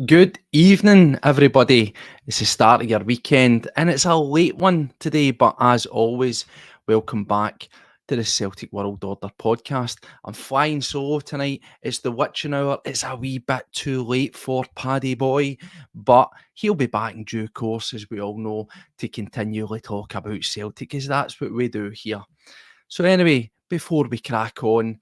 Good evening, everybody. It's the start of your weekend, and it's a late one today, but as always, welcome back to the Celtic World Order podcast. I'm flying solo tonight. It's the witching hour. It's a wee bit too late for Paddy Boy, but he'll be back in due course, as we all know, to continually talk about Celtic, because that's what we do here. So, anyway, before we crack on,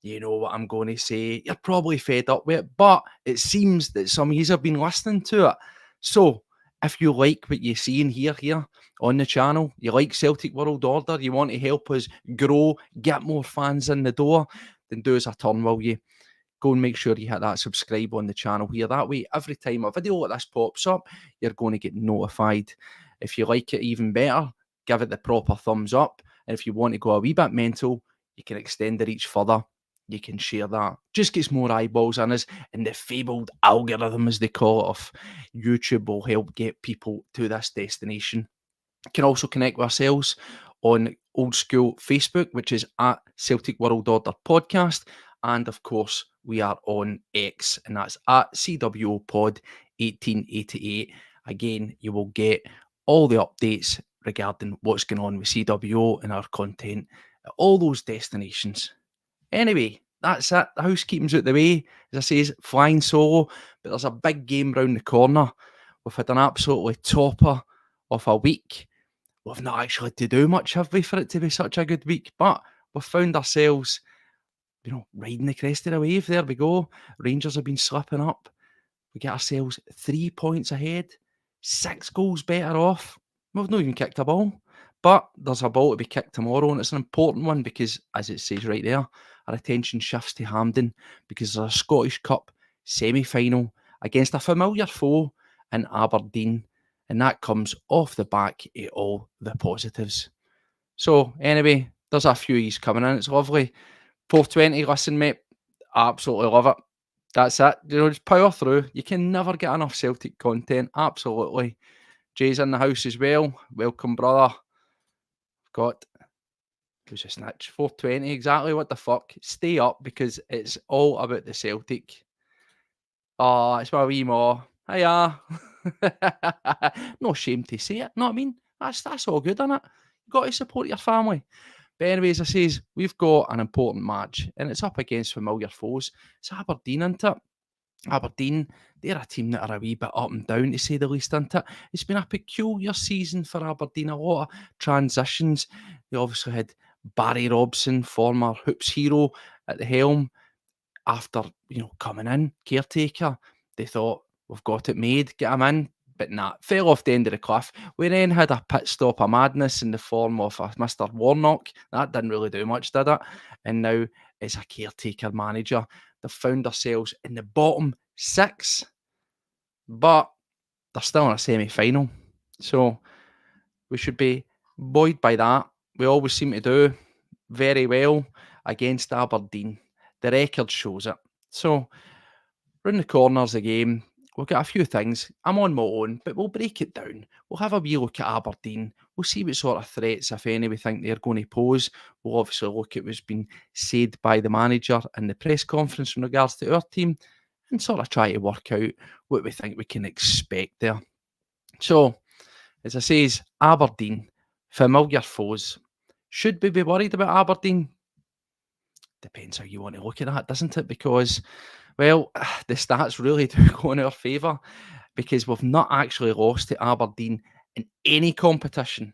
you know what I'm going to say. You're probably fed up with it, but it seems that some of you have been listening to it. So, if you like what you see and hear here on the channel, you like Celtic World Order, you want to help us grow, get more fans in the door, then do us a turn, will you? Go and make sure you hit that subscribe on the channel here. That way, every time a video like this pops up, you're going to get notified. If you like it even better, give it the proper thumbs up. And if you want to go a wee bit mental, you can extend the reach further. You can share that. Just gets more eyeballs on us, and the fabled algorithm, as they call it, of YouTube will help get people to this destination. You can also connect with ourselves on old school Facebook, which is at Celtic World Order Podcast. And of course, we are on X, and that's at CWO Pod 1888. Again, you will get all the updates regarding what's going on with CWO and our content at all those destinations. Anyway, that's it. The housekeeping's out the way. As I says, flying solo, but there's a big game round the corner. We've had an absolutely topper of a week. We've not actually had to do much, have we, for it to be such a good week? But we've found ourselves, riding the crest of the wave. There we go. Rangers have been slipping up. We get ourselves 3 points ahead, 6 goals better off. We've not even kicked a ball. But there's a ball to be kicked tomorrow, and it's an important one because, as it says right there, our attention shifts to Hampden because there's a Scottish Cup semi-final against a familiar foe in Aberdeen, and that comes off the back of all the positives. So, anyway, there's a few of these coming in. It's lovely. 420, listen, mate, I absolutely love it. That's it. Just power through. You can never get enough Celtic content. Absolutely. Jay's in the house as well. Welcome, brother. Got who's a snitch? 420, exactly. What the fuck? Stay up because it's all about the Celtic. Oh, it's my wee ma. Hiya. No shame to say it. Know what I mean? That's all good, isn't it? You got to support your family. But anyways, I says we've got an important match and it's up against familiar foes. It's Aberdeen, isn't it? Aberdeen, they're a team that are a wee bit up and down, to say the least, isn't it? It's been a peculiar season for Aberdeen, a lot of transitions. They obviously had Barry Robson, former Hoops hero, at the helm. After, coming in, caretaker, they thought, we've got it made, get him in. But nah, fell off the end of the cliff. We then had a pit stop of madness in the form of a Mr. Warnock. That didn't really do much, did it? And now it's a caretaker manager. They've found themselves in the bottom 6, but they're still in a semi-final. So we should be buoyed by that. We always seem to do very well against Aberdeen. The record shows it. So round the corners of the game, we've got a few things. I'm on my own, but we'll break it down. We'll have a wee look at Aberdeen. We'll see what sort of threats, if any, we think they're going to pose. We'll obviously look at what's been said by the manager in the press conference in regards to our team and sort of try to work out what we think we can expect there. So, as I says, Aberdeen, familiar foes. Should we be worried about Aberdeen? Depends how you want to look at that, doesn't it? Because, well, the stats really do go in our favour because we've not actually lost to Aberdeen in any competition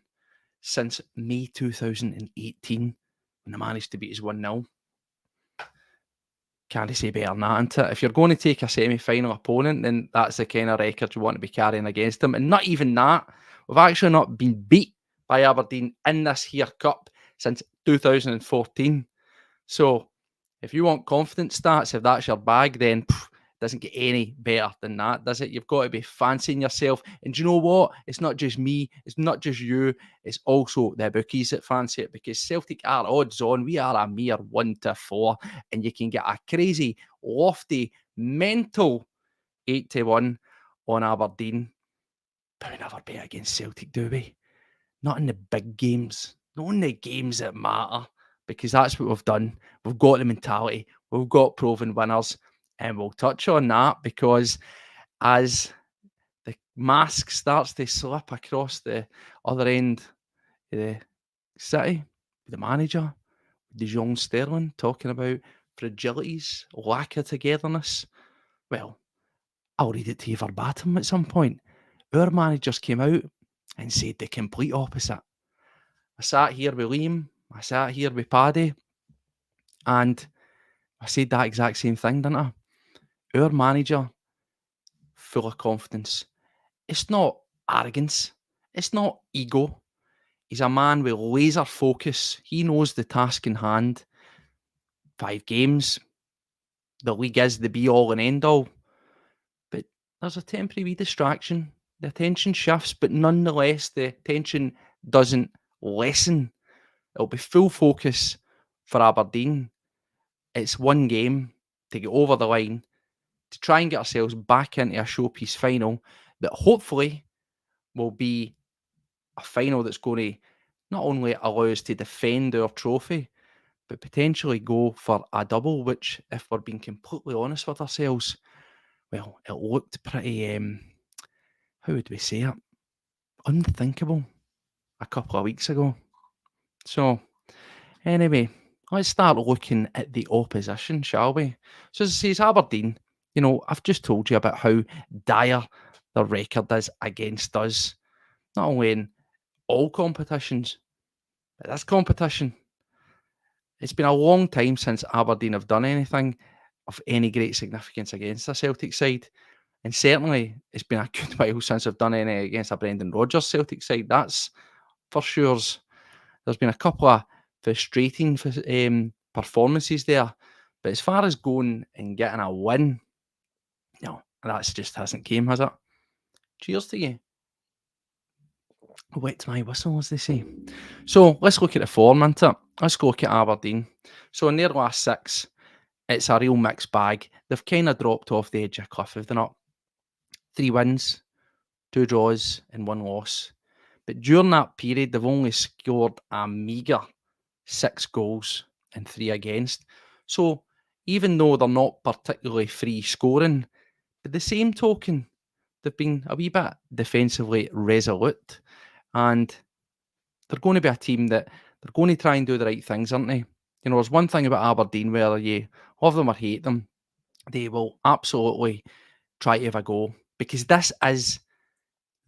since May 2018 when they managed to beat us 1-0. Can't say better than that, isn't it? If you're going to take a semi-final opponent, then that's the kind of record you want to be carrying against them. And not even that. We've actually not been beat by Aberdeen in this here cup since 2014. So, if you want confidence stats, if that's your bag, then it doesn't get any better than that, does it? You've got to be fancying yourself. And do you know what? It's not just me. It's not just you. It's also the bookies that fancy it because Celtic are odds on. We are a mere 1-4. And you can get a crazy, lofty, mental 8-1 on Aberdeen. But we never bet against Celtic, do we? Not in the big games. Not in the games that matter. Because that's what we've done. We've got the mentality. We've got proven winners. And we'll touch on that because as the mask starts to slip across the other end of the city, the manager, De Jong Sterling, talking about fragilities, lack of togetherness. Well, I'll read it to you verbatim at some point. Our managers came out and said the complete opposite. I sat here with Liam, I sat here with Paddy, and I said that exact same thing, didn't I? Our manager, full of confidence. It's not arrogance, it's not ego. He's a man with laser focus. He knows the task in hand. 5 games, the league is the be all and end all. But there's a temporary wee distraction. The attention shifts, but nonetheless, the attention doesn't lessen. It'll be full focus for Aberdeen. It's one game to get over the line, to try and get ourselves back into a showpiece final that hopefully will be a final that's going to not only allow us to defend our trophy, but potentially go for a double, which, if we're being completely honest with ourselves, well, it looked pretty, how would we say it? Unthinkable a couple of weeks ago. So, anyway, let's start looking at the opposition, shall we? So, as I say, it's Aberdeen. You know, I've just told you about how dire their record is against us, not only in all competitions, but this competition. It's been a long time since Aberdeen have done anything of any great significance against a Celtic side. And certainly, it's been a good while since I've done any against a Brendan Rodgers Celtic side. That's for sure. There's been a couple of frustrating performances there. But as far as going and getting a win, no, that's just hasn't came, has it? Cheers to you. Wet my whistle, as they say. So let's look at the form, innit? Let's go look at Aberdeen. So in their last 6, it's a real mixed bag. They've kind of dropped off the edge of a cliff, have they not? 3 wins, 2 draws, and 1 loss. But during that period, they've only scored a meagre 6 goals and 3 against. So even though they're not particularly free scoring, by the same token, they've been a wee bit defensively resolute. And they're going to be a team that they're going to try and do the right things, aren't they? You know, there's one thing about Aberdeen where you love them or hate them, they will absolutely try to have a go because this is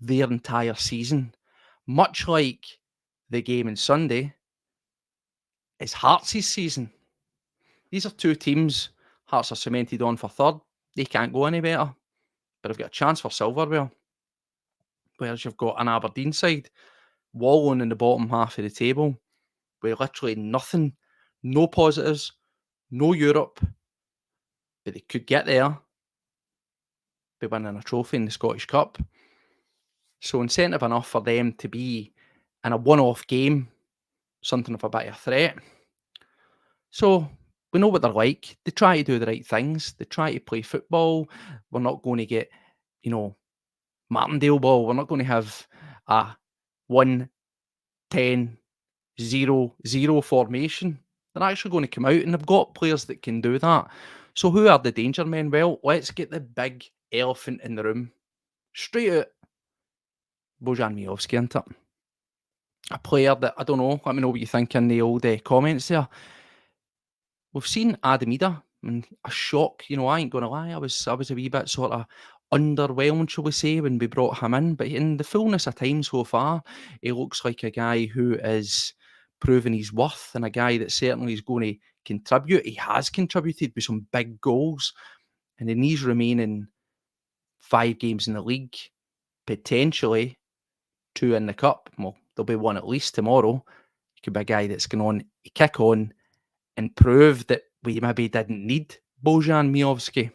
their entire season. Much like the game on Sunday, it's Hearts' season. These are 2 teams. Hearts are cemented on for third. They can't go any better, but they've got a chance for silverware. Whereas you've got an Aberdeen side wallowing in the bottom half of the table with literally nothing, no positives, no Europe, but they could get there by winning a trophy in the Scottish Cup. So incentive enough for them to be in a one-off game, something of a bit of a threat. So we know what they're like. They try to do the right things. They try to play football. We're not going to get, you know, Martindale ball. We're not going to have a 1-10-0-0 formation. They're actually going to come out and they've got players that can do that. So who are the danger men? Well, let's get the big elephant in the room. Straight out, Bojan Miovski, isn't it? A player that, I don't know, let me know what you think in the old comments there. We've seen Adam Ida, and a shock, you know, I ain't going to lie, I was a wee bit sort of underwhelmed, shall we say, when we brought him in. But in the fullness of time so far, he looks like a guy who is proving his worth and a guy that certainly is going to contribute. He has contributed with some big goals. And in these remaining 5 games in the league, potentially 2 in the cup, well, there'll be 1 at least tomorrow. He could be a guy that's going on, kick on and prove that we maybe didn't need Bojan Miovski.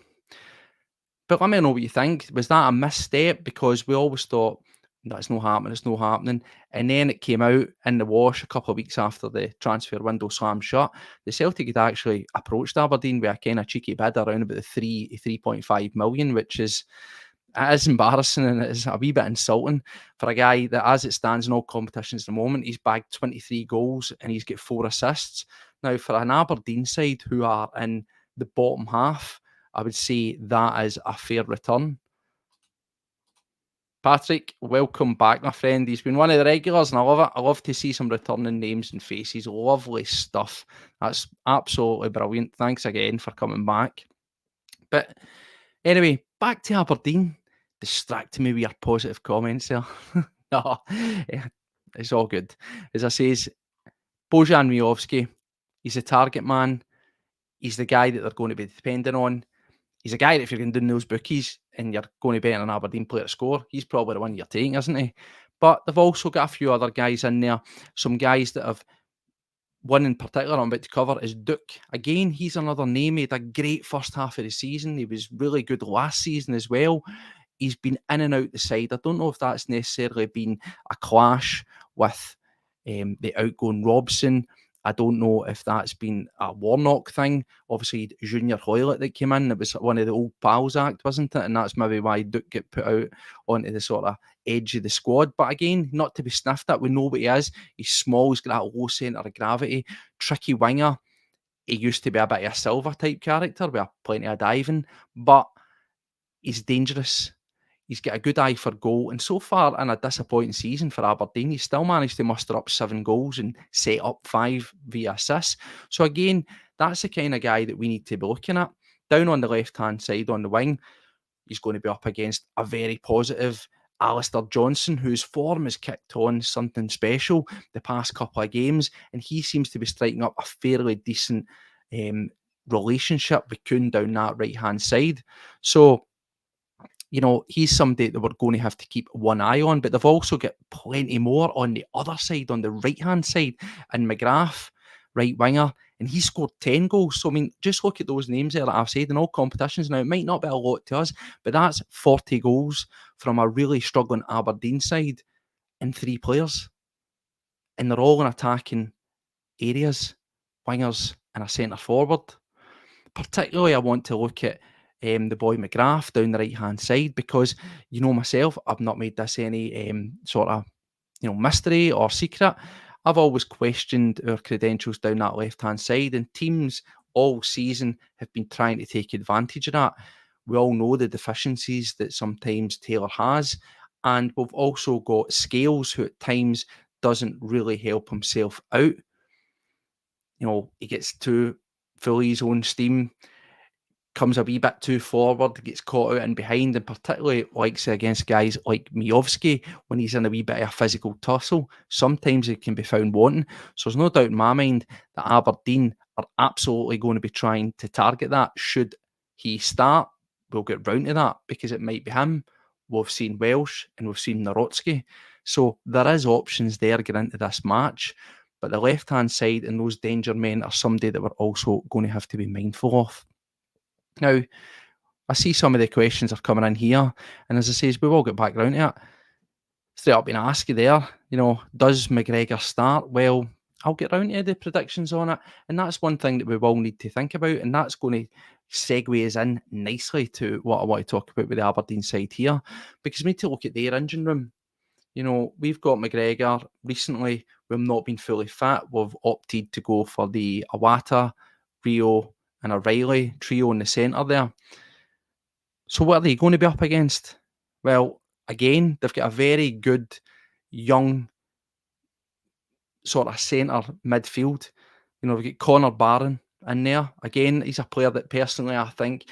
But let me know what you think. Was that a misstep? Because we always thought, that's not happening, it's not happening. And then it came out in the wash a couple of weeks after the transfer window slammed shut. The Celtic had actually approached Aberdeen with a kind of cheeky bid around about the 3.5 million, which is, it is embarrassing and it is a wee bit insulting for a guy that, as it stands in all competitions at the moment, he's bagged 23 goals and he's got 4 assists. Now, for an Aberdeen side who are in the bottom half, I would say that is a fair return. Patrick, welcome back, my friend. He's been one of the regulars, and I love it. I love to see some returning names and faces. Lovely stuff. That's absolutely brilliant. Thanks again for coming back. But anyway, back to Aberdeen. Distracting me with your positive comments there. No, yeah, it's all good. As I says, Bojan Miovski, he's a target man. He's the guy that they're going to be depending on. He's a guy that if you're going to do those bookies and you're going to bet on an Aberdeen player to score, he's probably the one you're taking, isn't he? But they've also got a few other guys in there. Some guys that have, one in particular I'm about to cover is Duke. Again, he's another name. He had a great first half of the season. He was really good last season as well. He's been in and out the side. I don't know if that's necessarily been a clash with the outgoing Robson. I don't know if that's been a Warnock thing. Obviously, Junior Hoylett that came in. It was one of the old pals act, wasn't it? And that's maybe why Duke get put out onto the sort of edge of the squad. But again, not to be sniffed at. We know what he is. He's small. He's got that low centre of gravity. Tricky winger. He used to be a bit of a Silver type character with plenty of diving. But he's dangerous. He's got a good eye for goal, and so far in a disappointing season for Aberdeen, he's still managed to muster up 7 goals and set up 5 via assists. So again, that's the kind of guy that we need to be looking at. Down on the left-hand side on the wing, he's going to be up against a very positive Alistair Johnson, whose form has kicked on something special the past couple of games, and he seems to be striking up a fairly decent relationship with Kuhn down that right-hand side. So, you know, he's somebody that we're going to have to keep one eye on, but they've also got plenty more on the other side, on the right-hand side, and McGrath, right winger, and he scored 10 goals. So, I mean, just look at those names there that I've said in all competitions. Now, it might not be a lot to us, but that's 40 goals from a really struggling Aberdeen side in 3 players. And they're all in attacking areas, wingers and a centre forward. Particularly, I want to look at the boy McGrath down the right-hand side because, you know myself, I've not made this any sort of, mystery or secret. I've always questioned our credentials down that left-hand side, and teams all season have been trying to take advantage of that. We all know the deficiencies that sometimes Taylor has, and we've also got Scales, who at times doesn't really help himself out. You know, he gets too fully his own steam, comes a wee bit too forward, gets caught out in behind, and particularly likes against guys like Miovski when he's in a wee bit of a physical tussle. Sometimes it can be found wanting. So there's no doubt in my mind that Aberdeen are absolutely going to be trying to target that. Should he start, we'll get round to that because it might be him. We've seen Welsh and we've seen Narodsky. So there is options there getting into this match. But the left-hand side and those danger men are somebody that we're also going to have to be mindful of. Now, I see some of the questions are coming in here, and as I say, we've all got back round to it. Straight up been asked you there, does McGregor start? Well, I'll get round to the predictions on it, and that's one thing that we will need to think about, and that's going to segue us in nicely to what I want to talk about with the Aberdeen side here, because we need to look at their engine room. We've got McGregor. Recently, we've not been fully fit. We've opted to go for the Iwata, Rio, and O'Reilly trio in the centre there. So what are they going to be up against? Well, again, they've got a very good young sort of centre midfield. We've got Connor Barron in there. Again, he's a player that personally I think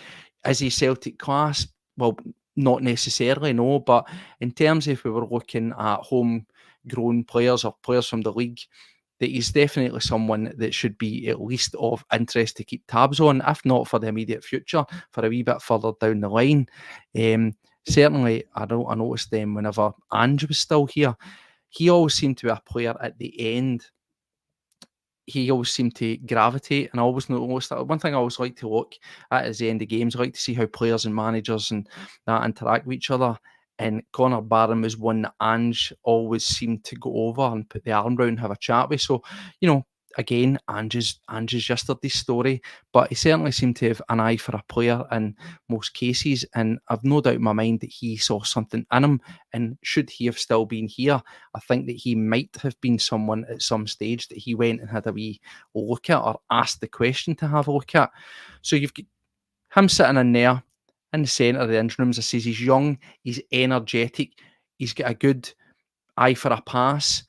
is he Celtic class? Well, not necessarily, no, but in terms of if we were looking at homegrown players or players from the league, that he's definitely someone that should be at least of interest to keep tabs on, if not for the immediate future, for a wee bit further down the line. Certainly, I noticed them whenever Ange was still here. He always seemed to be a player at the end. He always seemed to gravitate, and I always noticed that. One thing I always like to look at is the end of games. I like to see how players and managers and that interact with each other. And Connor Barron was one that Ange always seemed to go over and put the arm round and have a chat with. So, again, Ange's yesterday's story, but he certainly seemed to have an eye for a player in most cases, and I've no doubt in my mind that he saw something in him, and should he have still been here, I think that he might have been someone at some stage that he went and had a wee look at or asked the question to have a look at. So you've got him sitting in there in the centre of the engine room. As I says, he's young, he's energetic, he's got a good eye for a pass.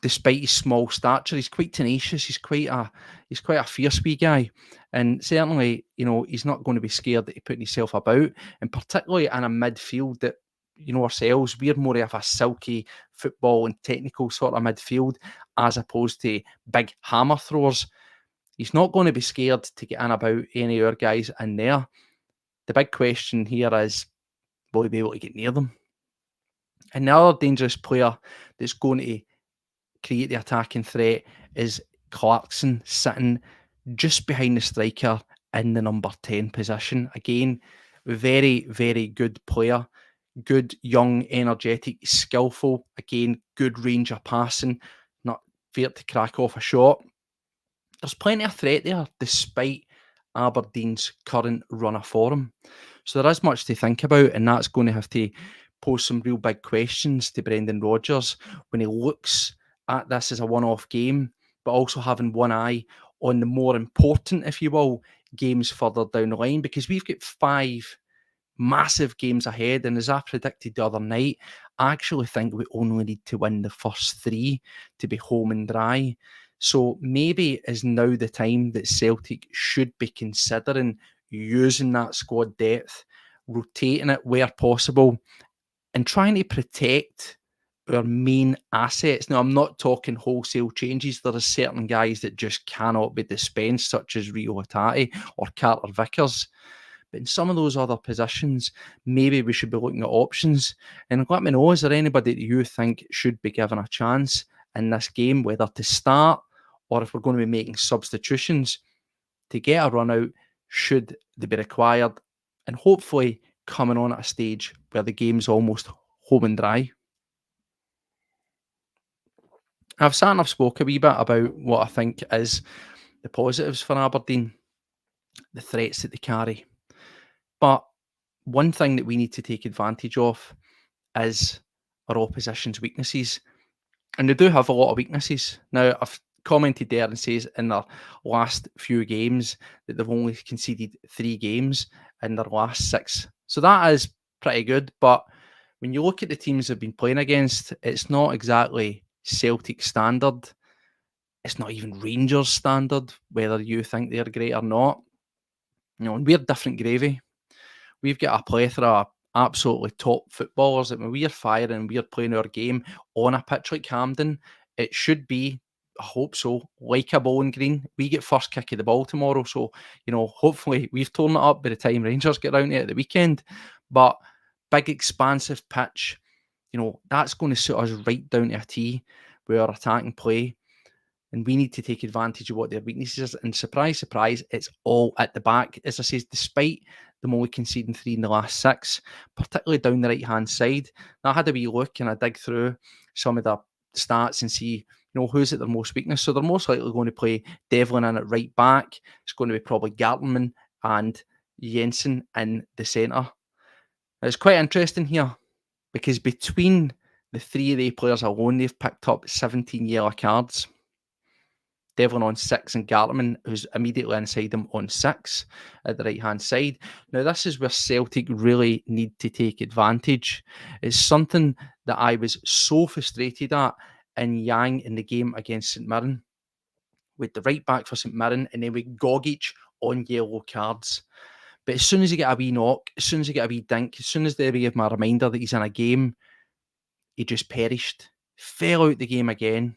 Despite his small stature, he's quite tenacious. He's quite a fierce wee guy, and certainly, he's not going to be scared at putting himself about. And particularly in a midfield that, ourselves, we're more of a silky football and technical sort of midfield as opposed to big hammer throwers. He's not going to be scared to get in about any of our guys in there. The big question here is, will he be able to get near them? And the other dangerous player that's going to create the attacking threat is Clarkson, sitting just behind the striker in the number 10 position. Again, very, very good player. Good, young, energetic, skillful. Again, good range of passing. Not feared to crack off a shot. There's plenty of threat there, despite Aberdeen's current run of form. So there is much to think about, and that's going to have to pose some real big questions to Brendan Rodgers when he looks at this as a one-off game, but also having one eye on the more important, if you will, games further down the line, because we've got 5 massive games ahead, and as I predicted the other night, I actually think we only need to win the first 3 to be home and dry. So maybe is now the time that Celtic should be considering using that squad depth, rotating it where possible, and trying to protect our main assets. Now, I'm not talking wholesale changes. There are certain guys that just cannot be dispensed, such as Rio Hatate or Carter Vickers. But in some of those other positions, maybe we should be looking at options. And let me know, is there anybody that you think should be given a chance in this game, whether to start or if we're going to be making substitutions to get a run out, should they be required, and hopefully coming on at a stage where the game's almost home and dry. I've sat and I've spoke a wee bit about what I think is the positives for Aberdeen, the threats that they carry. But one thing that we need to take advantage of is our opposition's weaknesses. And they do have a lot of weaknesses. Now, I've commented there and says in their last few games that they've only conceded 3 games in their last 6. So that is pretty good. But when you look at the teams they've been playing against, it's not exactly Celtic standard. It's not even Rangers standard, whether you think they're great or not. And we're different gravy. We've got a plethora of absolutely top footballers that when we're firing and we're playing our game on a pitch like Hampden, it should be, I hope so, like a Bowling Green. We get first kick of the ball tomorrow. So, hopefully we've torn it up by the time Rangers get around it at the weekend. But big, expansive pitch, that's going to suit us right down to a T with our attacking play. And we need to take advantage of what their weaknesses is. And surprise, surprise, it's all at the back. As I say, despite them only conceding 3 in the last 6, particularly down the right-hand side. Now, I had a wee look and I dig through some of the stats and see, who's at their most weakness. So they're most likely going to play Devlin in at right back. It's going to be probably Gartman and Jensen in the centre. It's quite interesting here because between the 3 of the players alone, they've picked up 17 yellow cards. Devlin on 6 and Gartman, who's immediately inside him, on 6 at the right-hand side. Now, this is where Celtic really need to take advantage. It's something that I was so frustrated at in Yang in the game against St Mirren, with the right back for St Mirren, and then with Gogic on yellow cards. But as soon as you get a wee knock, as soon as you get a wee dink, as soon as they give him a reminder that he's in a game, he just perished, fell out the game again.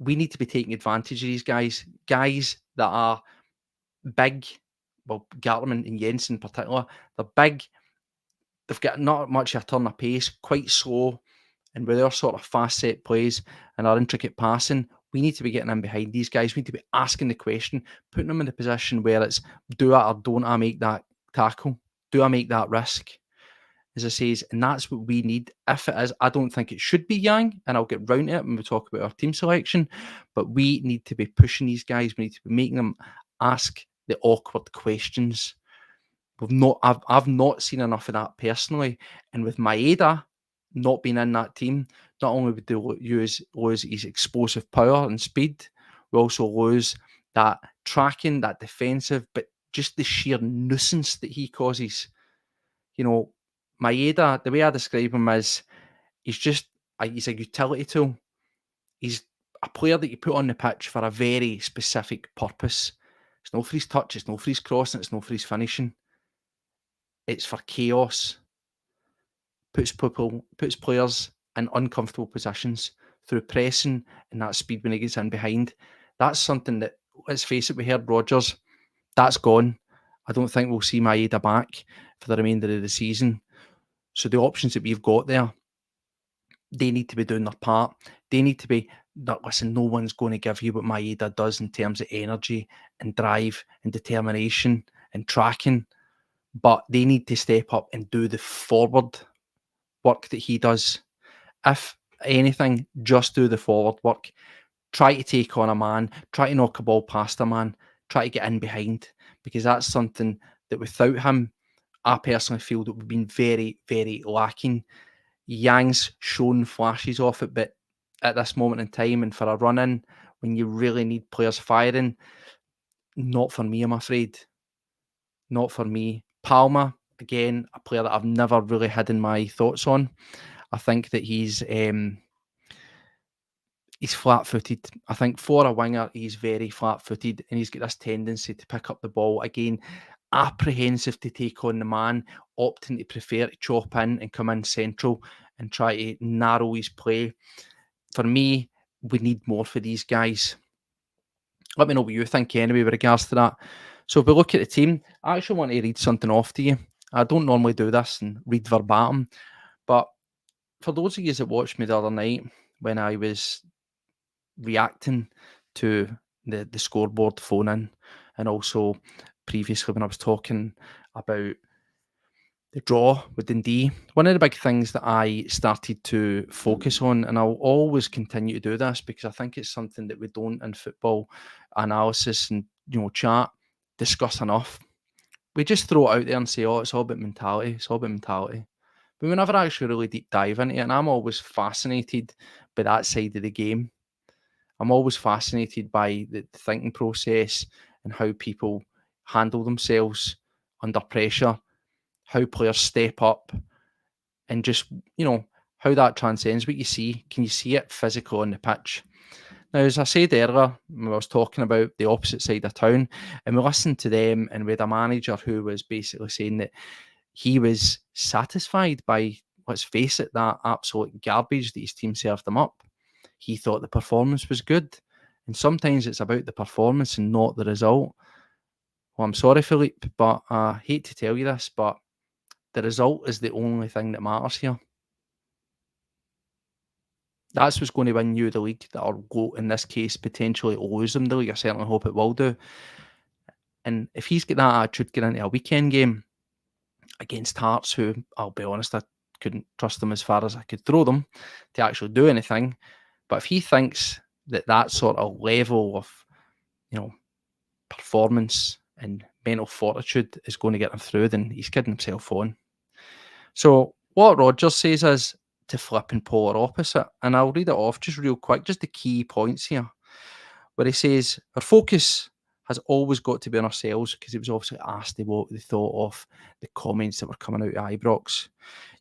We need to be taking advantage of these guys that are big. Well, Gartman and Jensen in particular, they're big. They've got not much of a turn of pace, quite slow, and with their sort of fast set plays and our intricate passing, we need to be getting in behind these guys. We need to be asking the question, putting them in a position where it's, do I or don't I make that tackle? Do I make that risk? As I says, and that's what we need. If it is, I don't think it should be Yang, and I'll get round to it when we talk about our team selection, but we need to be pushing these guys. We need to be making them ask the awkward questions. I've not seen enough of that personally, and with Maeda not being in that team, not only would they lose his explosive power and speed, we also lose that tracking, that defensive, but just the sheer nuisance that he causes. Maeda, the way I describe him is he's a utility tool. He's a player that you put on the pitch for a very specific purpose. It's no for his touch, it's no for his crossing, it's no for his finishing. It's for chaos. Puts players in uncomfortable positions through pressing and that speed when he gets in behind. That's something that, let's face it, we heard Rodgers. That's gone. I don't think we'll see Maeda back for the remainder of the season. So the options that we've got there, they need to be doing their part. They need to be that, listen, no one's going to give you what Maeda does in terms of energy and drive and determination and tracking, but they need to step up and do the forward work that he does. If anything, just do the forward work. Try to take on a man, try to knock a ball past a man, try to get in behind, because that's something that without him, I personally feel that we've been very, very lacking. Yang's shown flashes of it, but at this moment in time and for a run in, when you really need players firing, not for me, I'm afraid. Not for me. Palmer, again, a player that I've never really had in my thoughts on. I think that he's flat-footed. I think for a winger, he's very flat-footed and he's got this tendency to pick up the ball. Again, apprehensive to take on the man, opting to prefer to chop in and come in central and try to narrow his play. For me, we need more for these guys. Let me know what you think anyway with regards to that. So if we look at the team, I actually want to read something off to you. I don't normally do this and read verbatim, but for those of you that watched me the other night when I was reacting to the scoreboard phone in, and also previously when I was talking about the draw with Dundee, one of the big things that I started to focus on, and I'll always continue to do this because I think it's something that we don't in football analysis and chat discuss enough. We just throw it out there and say, "Oh, it's all about mentality. It's all about mentality." But we never actually really deep dive into it, and I'm always fascinated by that side of the game. I'm always fascinated by the thinking process and how people handle themselves under pressure, how players step up, and just, how that transcends what you see. Can you see it physically on the pitch? Now, as I said earlier, when I was talking about the opposite side of town, and we listened to them, and we had a manager who was basically saying that he was satisfied by, let's face it, that absolute garbage that his team served him up. He thought the performance was good. And sometimes it's about the performance and not the result. Well, I'm sorry, Philippe, but I hate to tell you this, but the result is the only thing that matters here. That's what's going to win you the league, or go, in this case, potentially lose them the league. I certainly hope it will do. And if he's got that attitude going into a weekend game against Hearts, who, I'll be honest, I couldn't trust them as far as I could throw them to actually do anything. But if he thinks that that sort of level of, performance and mental fortitude is going to get him through, then he's kidding himself on. So what Rodgers says is to flip and polar opposite. And I'll read it off just real quick, just the key points here, where he says, our focus has always got to be on ourselves, because he was obviously asked what they thought of the comments that were coming out of Ibrox.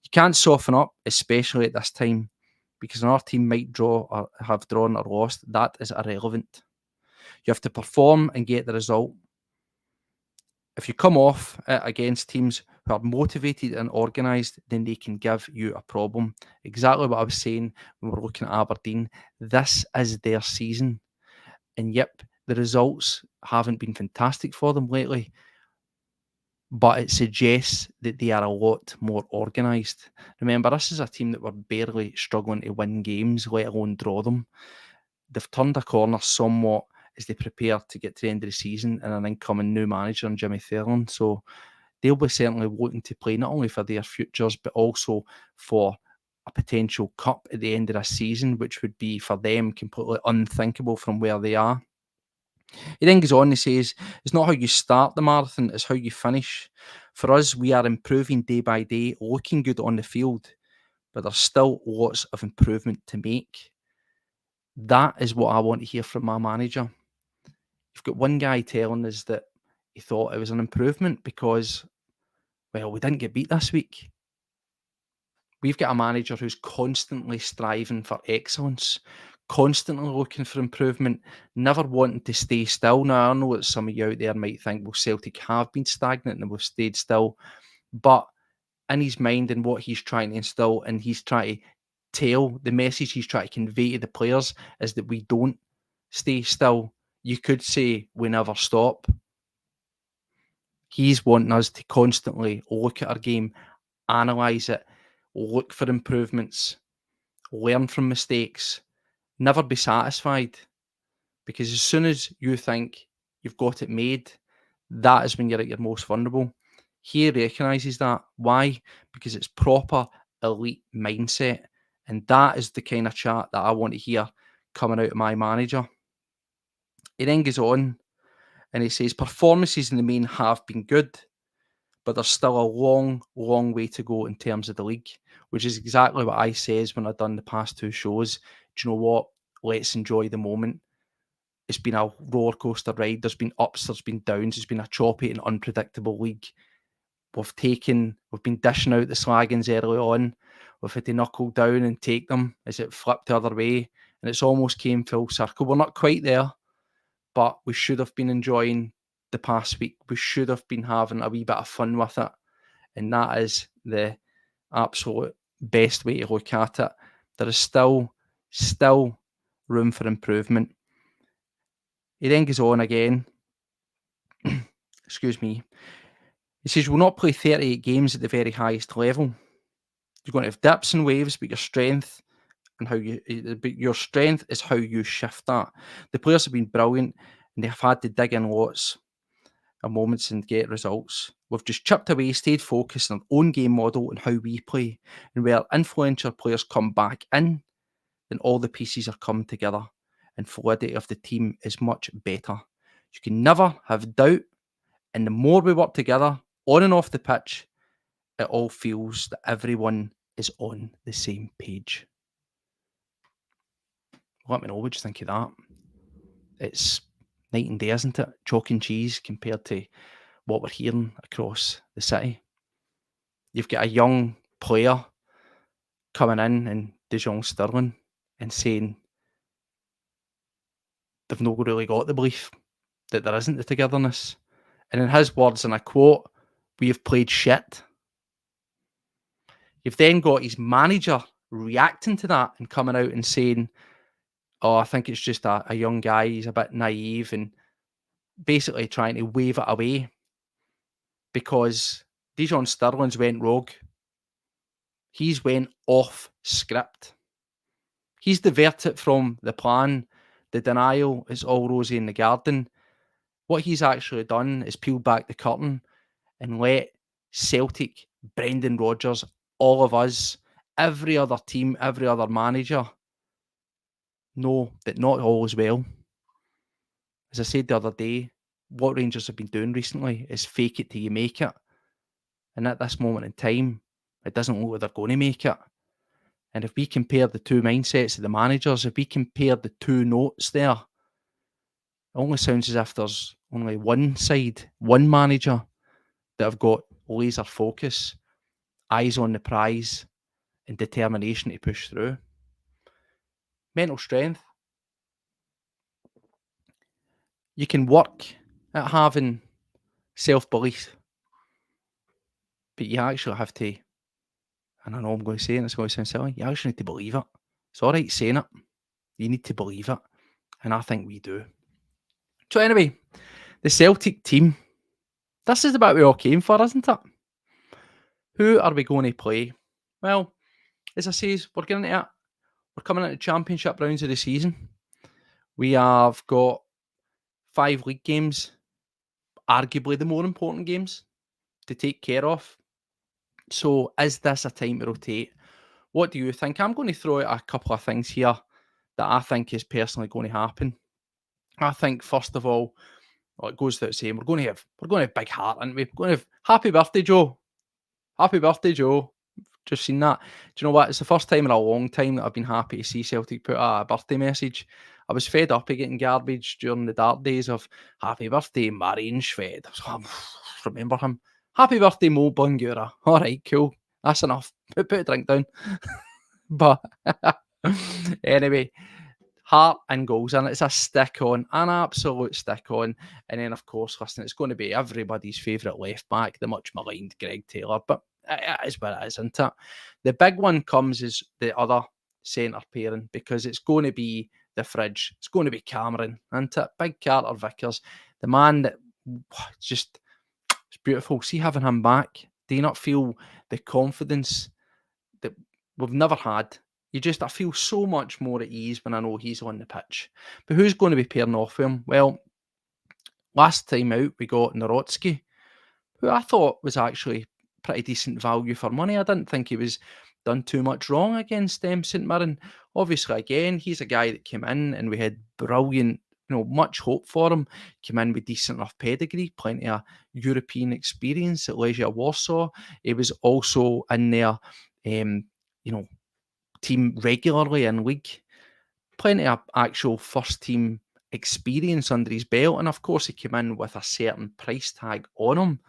You can't soften up, especially at this time, because our team might draw or have drawn or lost. That is irrelevant. You have to perform and get the result. If you come off against teams who are motivated and organised, then they can give you a problem. Exactly what I was saying when we're looking at Aberdeen. This is their season. And yep, the results haven't been fantastic for them lately, but it suggests that they are a lot more organised. Remember, this is a team that were barely struggling to win games, let alone draw them. They've turned a corner somewhat as they prepare to get to the end of the season and an incoming new manager in Jimmy Thurland. So they'll be certainly looking to play not only for their futures, but also for a potential cup at the end of the season, which would be for them completely unthinkable from where they are. He then goes on, he says, it's not how you start the marathon, it's how you finish. For us, we are improving day by day, looking good on the field, but there's still lots of improvement to make. That is what I want to hear from my manager. You've got one guy telling us that he thought it was an improvement because, well, we didn't get beat this week. We've got a manager who's constantly striving for excellence, constantly looking for improvement, never wanting to stay still. Now, I know that some of you out there might think, well, Celtic have been stagnant and we've stayed still. But in his mind and what he's trying to instill and he's trying to tell, the message he's trying to convey to the players is that we don't stay still. You could say we never stop. He's wanting us to constantly look at our game, analyse it, look for improvements, learn from mistakes, never be satisfied. Because as soon as you think you've got it made, that is when you're at your most vulnerable. He recognises that. Why? Because it's proper elite mindset. And that is the kind of chat that I want to hear coming out of my manager. He then goes on and he says, performances in the main have been good, but there's still a long, long way to go in terms of the league, which is exactly what I says when I've done the past two shows. Do you know what? Let's enjoy the moment. It's been a roller coaster ride. There's been ups, there's been downs. It's been a choppy and unpredictable league. We've been dishing out the slaggings early on. We've had to knuckle down and take them as it flipped the other way. And it's almost came full circle. We're not quite there, but we should have been enjoying the past week. We should have been having a wee bit of fun with it. And that is the absolute best way to look at it. There is still room for improvement. He then goes on again. Excuse me. He says, we'll not play 38 games at the very highest level. You're going to have dips and waves, but your strength is how you shift that. The players have been brilliant and they have had to dig in lots of moments and get results. We've just chipped away, stayed focused on our own game model and how we play. And where influential players come back in, then all the pieces are coming together and fluidity of the team is much better. You can never have doubt, and the more we work together, on and off the pitch, it all feels that everyone is on the same page. Let me know what you think of that. It's night and day, isn't it? Chalk and cheese compared to what we're hearing across the city. You've got a young player coming in and Dijon Sterling and saying they've not really got the belief that there isn't the togetherness. And in his words, and I quote, we have played shit. You've then got his manager reacting to that and coming out and saying, oh, I think it's just a young guy, he's a bit naive, and basically trying to wave it away because Dijon Sterling's went rogue. He's went off script. He's diverted from the plan. The denial is all rosy in the garden. What he's actually done is peeled back the curtain and let Celtic, Brendan Rodgers, all of us, every other team, every other manager know that not all is well. As I said the other day, what Rangers have been doing recently is fake it till you make it. And at this moment in time, it doesn't look like they're going to make it. And if we compare the two mindsets of the managers, if we compare the two notes there, it only sounds as if there's only one side, one manager that have got laser focus, eyes on the prize, and determination to push through. Mental strength. You can work at having self-belief, but you actually have to, and I know I'm going to say it and it's going to sound silly, you actually need to believe it. It's all right saying it. You need to believe it. And I think we do. So anyway, the Celtic team. This is the bit we all came for, isn't it? Who are we going to play? Well, as I say, we're getting it. We're coming into championship rounds of the season. We have got 5 league games, arguably the more important games to take care of. So is this a time to rotate? What do you think? I'm going to throw out a couple of things here that I think is personally going to happen. I think, first of all, well, it goes without saying, we're going to have big heart, aren't we? We're going to have happy birthday, Joe. Happy birthday, Joe. Just seen that. Do you know what? It's the first time in a long time that I've been happy to see Celtic put out a birthday message. I was fed up of getting garbage during the dark days of happy birthday, Marion Shved. I remember him. Happy birthday, Mo Bangura. All right, cool. That's enough. Put a drink down. But anyway, heart and goals, and it's a stick on, an absolute stick on. And then, of course, listen, it's going to be everybody's favourite left back, the much maligned Greg Taylor. But it is what it is, isn't it? The big one comes as the other centre pairing, because it's going to be the fridge. It's going to be Cameron, isn't it? Big Carter Vickers, the man that just, it's beautiful. See, having him back, do you not feel the confidence that we've never had? I feel so much more at ease when I know he's on the pitch. But who's going to be pairing off with him? Well, last time out we got Narodsky, who I thought was actually pretty decent value for money. I didn't think he was done too much wrong against St Mirren. Obviously, again, he's a guy that came in and we had brilliant, much hope for him. Came in with decent enough pedigree, plenty of European experience at Legia Warsaw. He was also in there, team regularly in league. Plenty of actual first team experience under his belt. And of course, he came in with a certain price tag on him.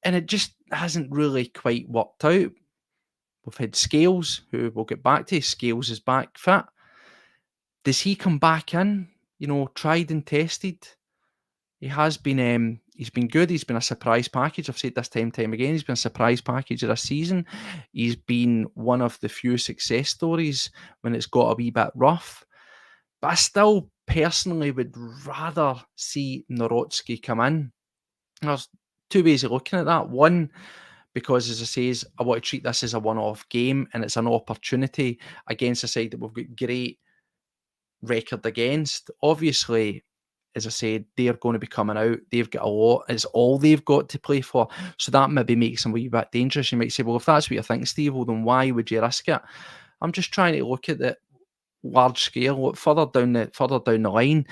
And it just hasn't really quite worked out. We've had Scales, who we'll get back to. Scales is back fit. Does he come back in? Tried and tested. He has been. He's been good. He's been a surprise package. I've said this time again. He's been a surprise package of this season. He's been one of the few success stories when it's got a wee bit rough. But I still personally would rather see Narodsky come in. There's two ways of looking at that. One, because as I say, I want to treat this as a one-off game and it's an opportunity against a side that we've got great record against. Obviously, as I said, they're going to be coming out. They've got a lot. It's all they've got to play for. So that maybe makes them a wee bit dangerous. You might say, well, if that's what you think, Steve, well, then why would you risk it? I'm just trying to look at the large scale, look further down the line.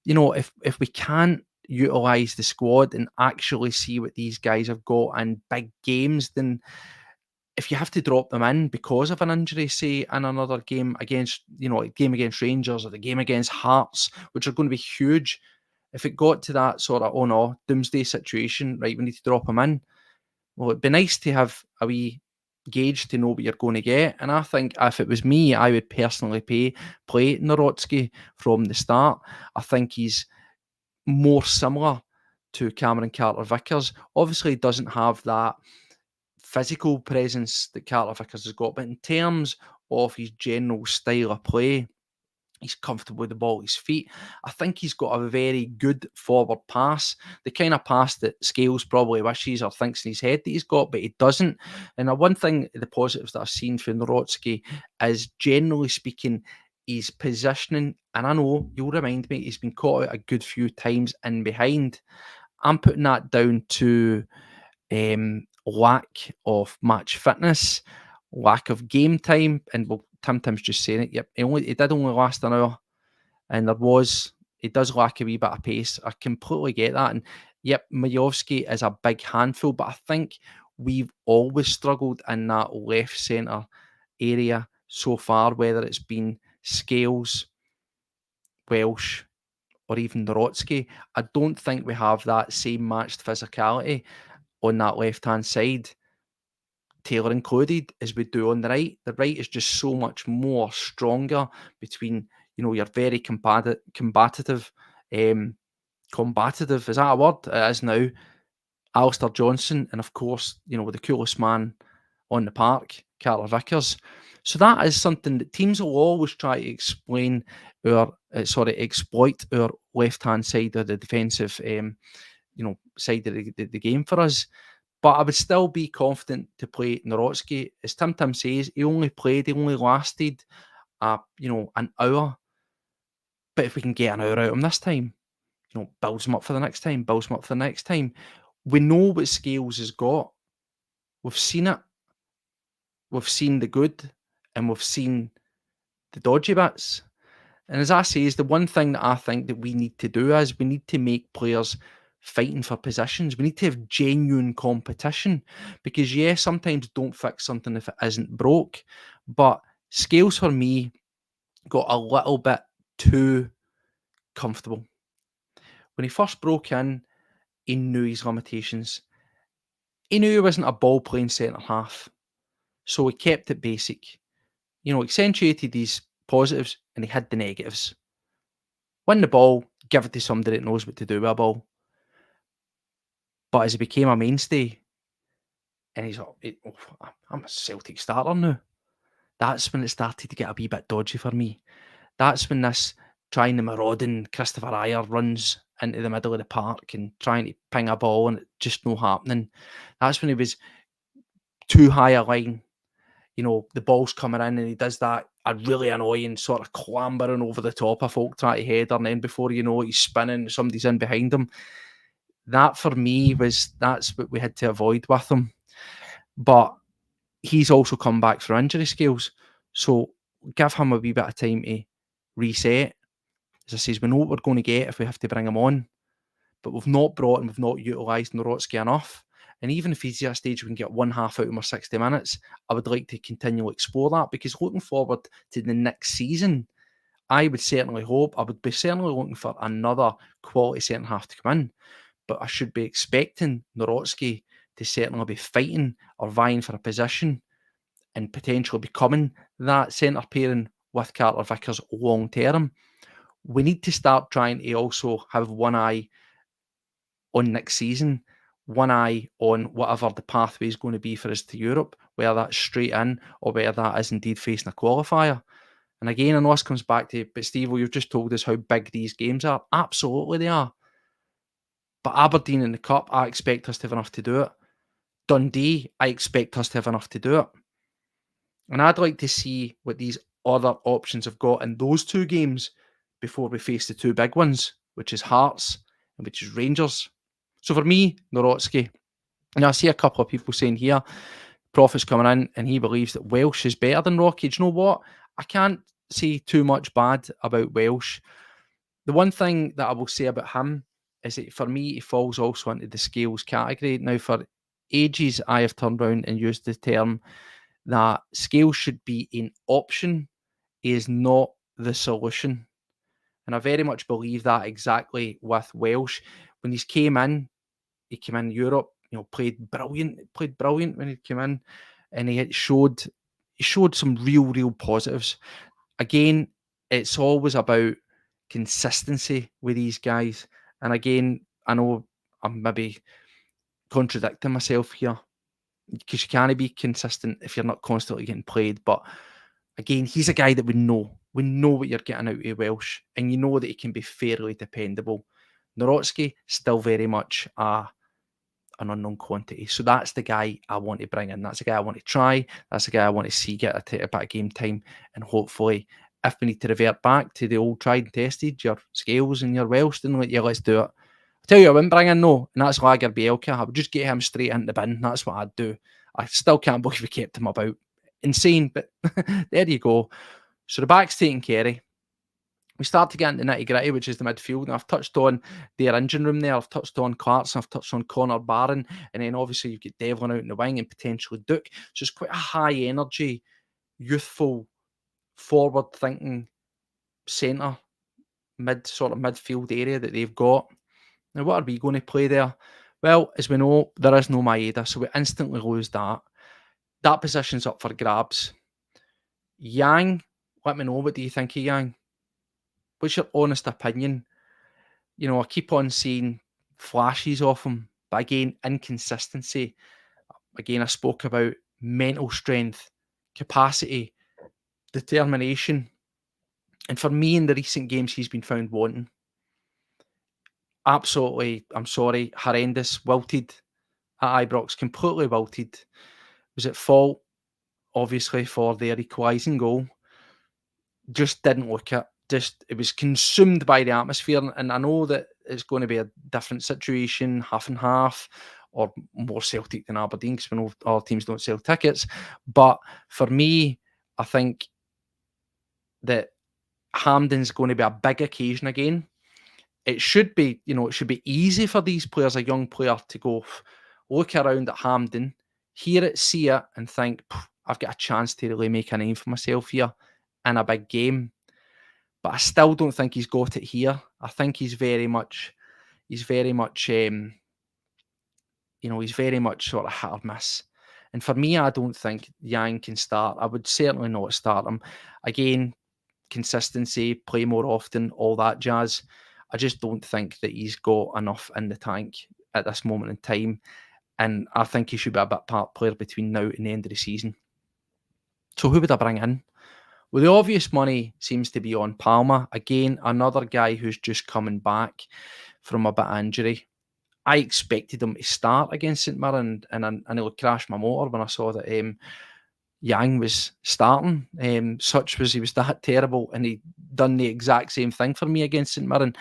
If we can't utilise the squad and actually see what these guys have got in big games, then if you have to drop them in because of an injury, say in another game against, like game against Rangers or the game against Hearts, which are going to be huge, if it got to that sort of, oh no, doomsday situation, right, we need to drop them in. Well, it'd be nice to have a wee gauge to know what you're going to get. And I think if it was me, I would personally play Narodsky from the start. I think he's more similar to Cameron Carter-Vickers. Obviously, he doesn't have that physical presence that Carter-Vickers has got, but in terms of his general style of play, he's comfortable with the ball at his feet. I think he's got a very good forward pass, the kind of pass that Scales probably wishes or thinks in his head that he's got, but he doesn't. And one thing, the positives that I've seen from Narodsky is, generally speaking, his positioning. And I know you'll remind me, he's been caught out a good few times in behind. I'm putting that down to lack of match fitness, lack of game time, and well, Tim's just saying it. Yep, he did only last an hour, and he does lack a wee bit of pace. I completely get that, and yep, Majowski is a big handful, but I think we've always struggled in that left centre area so far, whether it's been Scales, Welsh, or even Narodsky. I don't think we have that same matched physicality on that left-hand side, Taylor included, as we do on the right. The right is just so much more stronger between, your very combative, is that a word? It is now. Alistair Johnson, and of course, the coolest man on the park, Carter Vickers. So that is something that teams will always try to exploit our left-hand side of the defensive, side of the game for us. But I would still be confident to play Narodsky. As Tim says, he only lasted, an hour. But if we can get an hour out of him this time, builds him up for the next time, we know what Scales has got. We've seen it. We've seen the good and we've seen the dodgy bits. And as I say, is the one thing that I think that we need to do is we need to make players fighting for positions. We need to have genuine competition, because sometimes don't fix something if it isn't broke. But Scales for me got a little bit too comfortable. When he first broke in, he knew his limitations. He knew he wasn't a ball playing centre half. So he kept it basic, accentuated these positives and he hid the negatives. Win the ball, give it to somebody that knows what to do with a ball. But as he became a mainstay, and he's like, I'm a Celtic starter now. That's when it started to get a wee bit dodgy for me. That's when this trying the marauding Christopher Ayer runs into the middle of the park and trying to ping a ball and it just no happening. That's when he was too high a line. The ball's coming in and he does that a really annoying sort of clambering over the top of folk trying to header, and then before you know it, he's spinning, somebody's in behind him. That for me that's what we had to avoid with him. But he's also come back for injury scales, so give him a wee bit of time to reset. As I says, we know what we're going to get if we have to bring him on, but we've not utilised Nawrocki enough. And even if he's at a stage we can get one half out of our 60 minutes, I would like to continue to explore that, because looking forward to the next season, I would be certainly looking for another quality centre half to come in, but I should be expecting Nawrocki to certainly be fighting or vying for a position and potentially becoming that centre pairing with Carter Vickers long term. We need to start trying to also have one eye on next season, one eye on whatever the pathway is going to be for us to Europe, whether that's straight in or whether that is indeed facing a qualifier. And again, I know this comes back to, but Steve, you've just told us how big these games are. Absolutely they are. But Aberdeen in the Cup, I expect us to have enough to do it. Dundee, I expect us to have enough to do it. And I'd like to see what these other options have got in those two games before we face the two big ones, which is Hearts and which is Rangers. So for me, Nawrocki, and I see a couple of people saying here, Prophet's coming in and he believes that Welsh is better than Rocky. Do you know what? I can't say too much bad about Welsh. The one thing that I will say about him is that for me, he falls also into the scales category. Now, for ages, I have turned around and used the term that scales should be an option, is not the solution. And I very much believe that exactly with Welsh. When he came in Europe, played brilliant when he came in, and he showed some real positives. Again, it's always about consistency with these guys. And again, I know I'm maybe contradicting myself here, because you can't be consistent if you're not constantly getting played. But again, he's a guy that we know what you're getting out of Welsh, and you know that he can be fairly dependable. Nawrocki, still very much an unknown quantity. So that's the guy I want to bring in. That's the guy I want to try. That's the guy I want to see get a bit of game time. And hopefully, if we need to revert back to the old tried and tested, your Scales and your Welsh, then let's do it. I tell you, I wouldn't bring in no, and that's Lager Bielka. I would just get him straight into the bin. That's what I'd do. I still can't believe we kept him about. Insane, but there you go. So the back's taken care of. We start to get into nitty gritty, which is the midfield. And I've touched on their engine room there. I've touched on Clarkson. I've touched on Connor Barron. And then obviously you've got Devlin out in the wing and potentially Duke. So it's quite a high energy, youthful, forward thinking centre, midfield area that they've got. Now, what are we going to play there? Well, as we know, there is no Maeda, so we instantly lose that. That position's up for grabs. Yang, let me know, what do you think of Yang? What's your honest opinion? I keep on seeing flashes of him, but again, inconsistency. Again, I spoke about mental strength, capacity, determination. And for me, in the recent games, he's been found wanting. Absolutely, I'm sorry, horrendous, wilted at Ibrox, completely wilted. Was at fault, obviously, for their equalising goal. Just didn't look it. It was consumed by the atmosphere. And I know that it's going to be a different situation, half and half, or more Celtic than Aberdeen, because we know all teams don't sell tickets. But for me, I think that Hampden's going to be a big occasion again. It should be, it should be easy for these players, a young player, to go look around at Hampden, hear it, see it, and think, I've got a chance to really make a name for myself here in a big game. But I still don't think he's got it here. I think he's very much he's very much sort of hit or miss. And for me, I don't think Yang can start. I would certainly not start him. Again, consistency, play more often, all that jazz. I just don't think that he's got enough in the tank at this moment in time. And I think he should be a bit part player between now and the end of the season. So who would I bring in? Well, the obvious money seems to be on Palmer. Again, another guy who's just coming back from a bit of injury. I expected him to start against St Mirren, and I nearly crashed my motor when I saw that Yang was starting. Such was he was that terrible, and he done the exact same thing for me against St Mirren.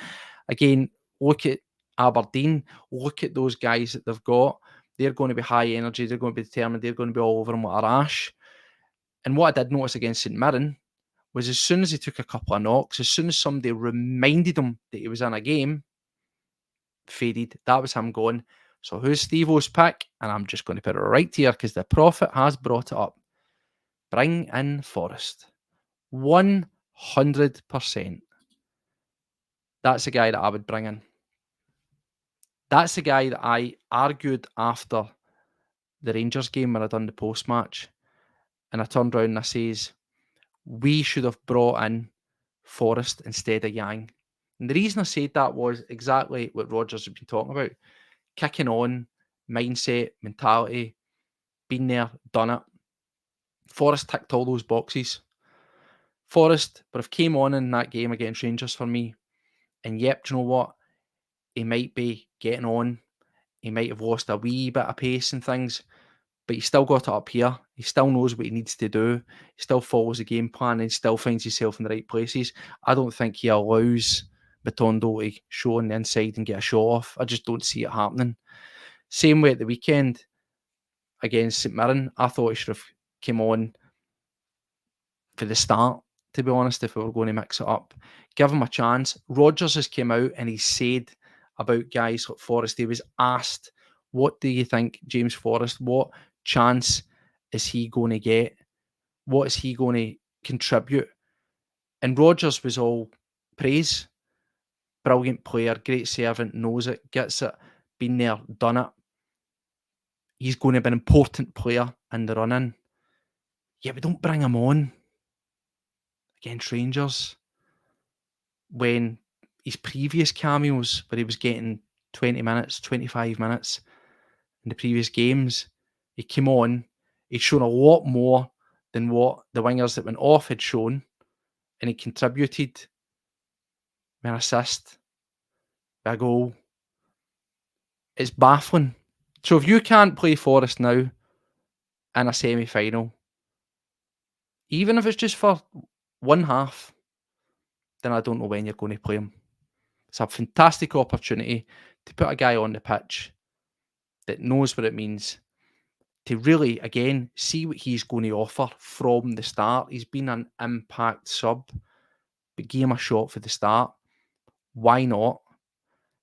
Again, look at Aberdeen. Look at those guys that they've got. They're going to be high energy. They're going to be determined. They're going to be all over him with a rash. And what I did notice against St Mirren was as soon as he took a couple of knocks, as soon as somebody reminded him that he was in a game, faded. That was him going. So who's Steve-O's pick? And I'm just going to put it right here because the prophet has brought it up. Bring in Forrest. 100%. That's the guy that I would bring in. That's the guy that I argued after the Rangers game when I done the post-match. And I turned around and I says, we should have brought in Forrest instead of Yang. And the reason I said that was exactly what Rodgers had been talking about. Kicking on, mindset, mentality, been there, done it. Forrest ticked all those boxes. Forrest would have came on in that game against Rangers for me. And yep, do you know what? He might be getting on. He might have lost a wee bit of pace and things, but he still got it up here. He still knows what he needs to do. He still follows the game plan and he still finds himself in the right places. I don't think he allows Batondo to show on the inside and get a show off. I just don't see it happening. Same way at the weekend against St Mirren. I thought he should have come on for the start, to be honest, if we were going to mix it up. Give him a chance. Rodgers has come out and he said about guys like Forrest. He was asked, what do you think, James Forrest? What chance is he going to get? What is he going to contribute? And Rodgers was all praise. Brilliant player, great servant, knows it, gets it, been there, done it. He's going to be an important player in the run-in. Yeah, we don't bring him on against Rangers when his previous cameos, where he was getting 20 minutes, 25 minutes in the previous games, he came on, he'd shown a lot more than what the wingers that went off had shown, and he contributed with an assist, with a goal. It's baffling. So if you can't play Forrest now in a semi-final, even if it's just for one half, then I don't know when you're going to play him. It's a fantastic opportunity to put a guy on the pitch that knows what it means, to really, again, see what he's going to offer from the start. He's been an impact sub, but give him a shot for the start. Why not?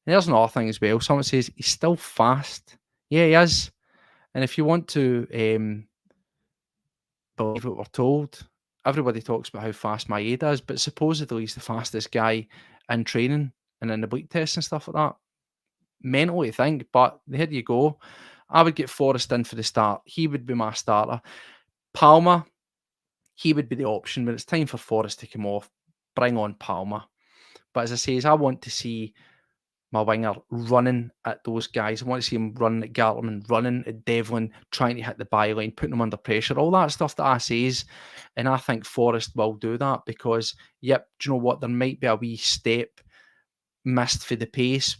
And there's another thing as well. Someone says he's still fast. Yeah, he is. And if you want to believe what we're told, everybody talks about how fast Maeda is, but supposedly he's the fastest guy in training and in the bleak tests and stuff like that. Mental to think, but there you go. I would get Forrest in for the start. He would be my starter. Palmer, he would be the option. When it's time for Forrest to come off, bring on Palmer. But as I say, I want to see my winger running at those guys. I want to see him running at Gartleman, running at Devlin, trying to hit the byline, putting them under pressure, all that stuff that I says. And I think Forrest will do that because, yep, do you know what? There might be a wee step missed for the pace,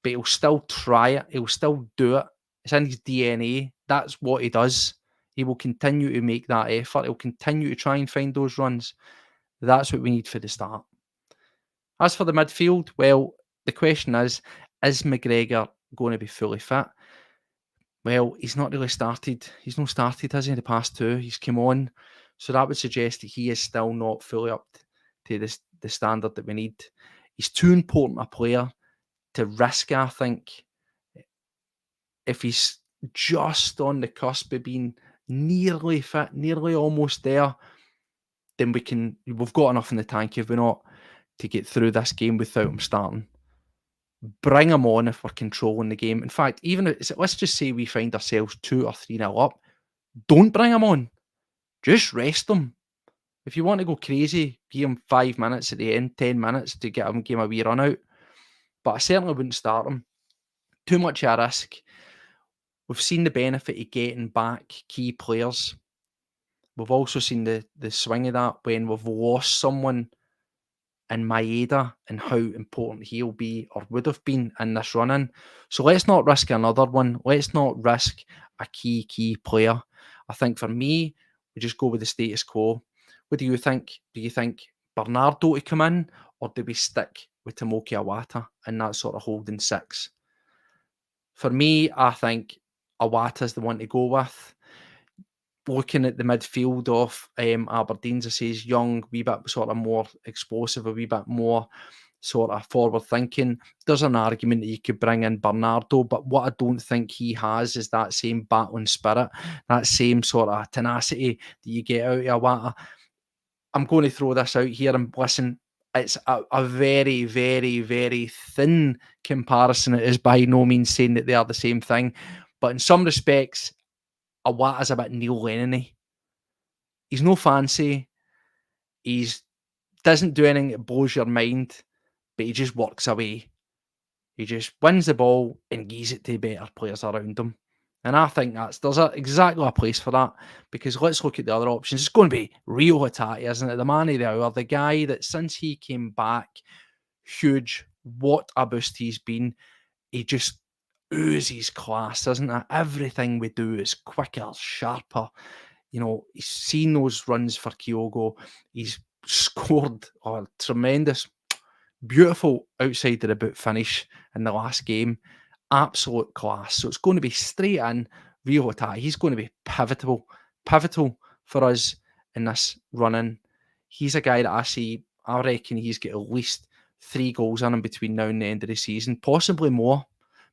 but he'll still try it. He'll still do it. It's in his DNA. That's what he does. He will continue to make that effort. He'll continue to try and find those runs. That's what we need for the start. As for the midfield, well, the question is McGregor going to be fully fit? Well, he's not really started. He's not started, has he, in the past two? He's come on. So that would suggest that he is still not fully up to the standard that we need. He's too important a player to risk, I think. If he's just on the cusp of being nearly fit, nearly almost there, then we've got enough in the tank, if we're not, to get through this game without him starting. Bring him on if we're controlling the game. In fact, let's just say we find ourselves 2 or 3-0 up. Don't bring him on. Just rest him. If you want to go crazy, give him 5 minutes at the end, 10 minutes to get him, give him a wee run out. But I certainly wouldn't start him. Too much of a risk. We've seen the benefit of getting back key players. We've also seen the swing of that when we've lost someone in Maeda and how important he'll be or would have been in this run-in. So let's not risk another one. Let's not risk a key player. I think for me, we just go with the status quo. What do you think? Do you think Bernardo to come in, or do we stick with Tomoki Iwata in that sort of holding six? For me, I think Iwata's the one to go with. Looking at the midfield of Aberdeen's, I say is young, wee bit sort of more explosive, a wee bit more sort of forward thinking. There's an argument that you could bring in Bernardo, but what I don't think he has is that same battling spirit, that same sort of tenacity that you get out of Iwata. I'm going to throw this out here and listen. It's a very, very, very thin comparison. It is by no means saying that they are the same thing, but in some respects, Iwata's a bit Neil Lennon-y. He's no fancy. He's doesn't do anything that blows your mind, but he just works away. He just wins the ball and gives it to better players around him. And I think there's exactly a place for that, because let's look at the other options. It's going to be Rio Hatate, isn't it? The man of the hour, the guy that since he came back, huge, what a boost he's been. He just oozes class, doesn't it? Everything we do is quicker, sharper. You know, he's seen those runs for Kyogo. He's scored a tremendous, beautiful outside of the boot finish in the last game. Absolute class. So it's going to be straight in. Rio Hatate, he's going to be pivotal for us in this run-in. He's a guy that I reckon he's got at least 3 goals in him between now and the end of the season, possibly more.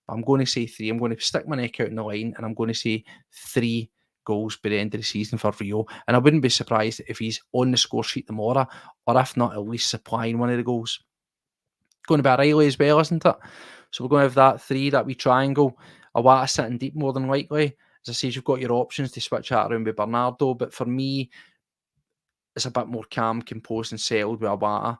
But I'm going to say 3. I'm going to stick my neck out in the line and I'm going to say 3 goals by the end of the season for Rio. And I wouldn't be surprised if he's on the score sheet tomorrow, or if not, at least supplying one of the goals. Going to be O'Reilly as well, isn't it? So we're going to have that 3, that wee triangle. Iwata sitting deep more than likely. As I say, you've got your options to switch that around with Bernardo, but for me, it's a bit more calm, composed and settled with Iwata.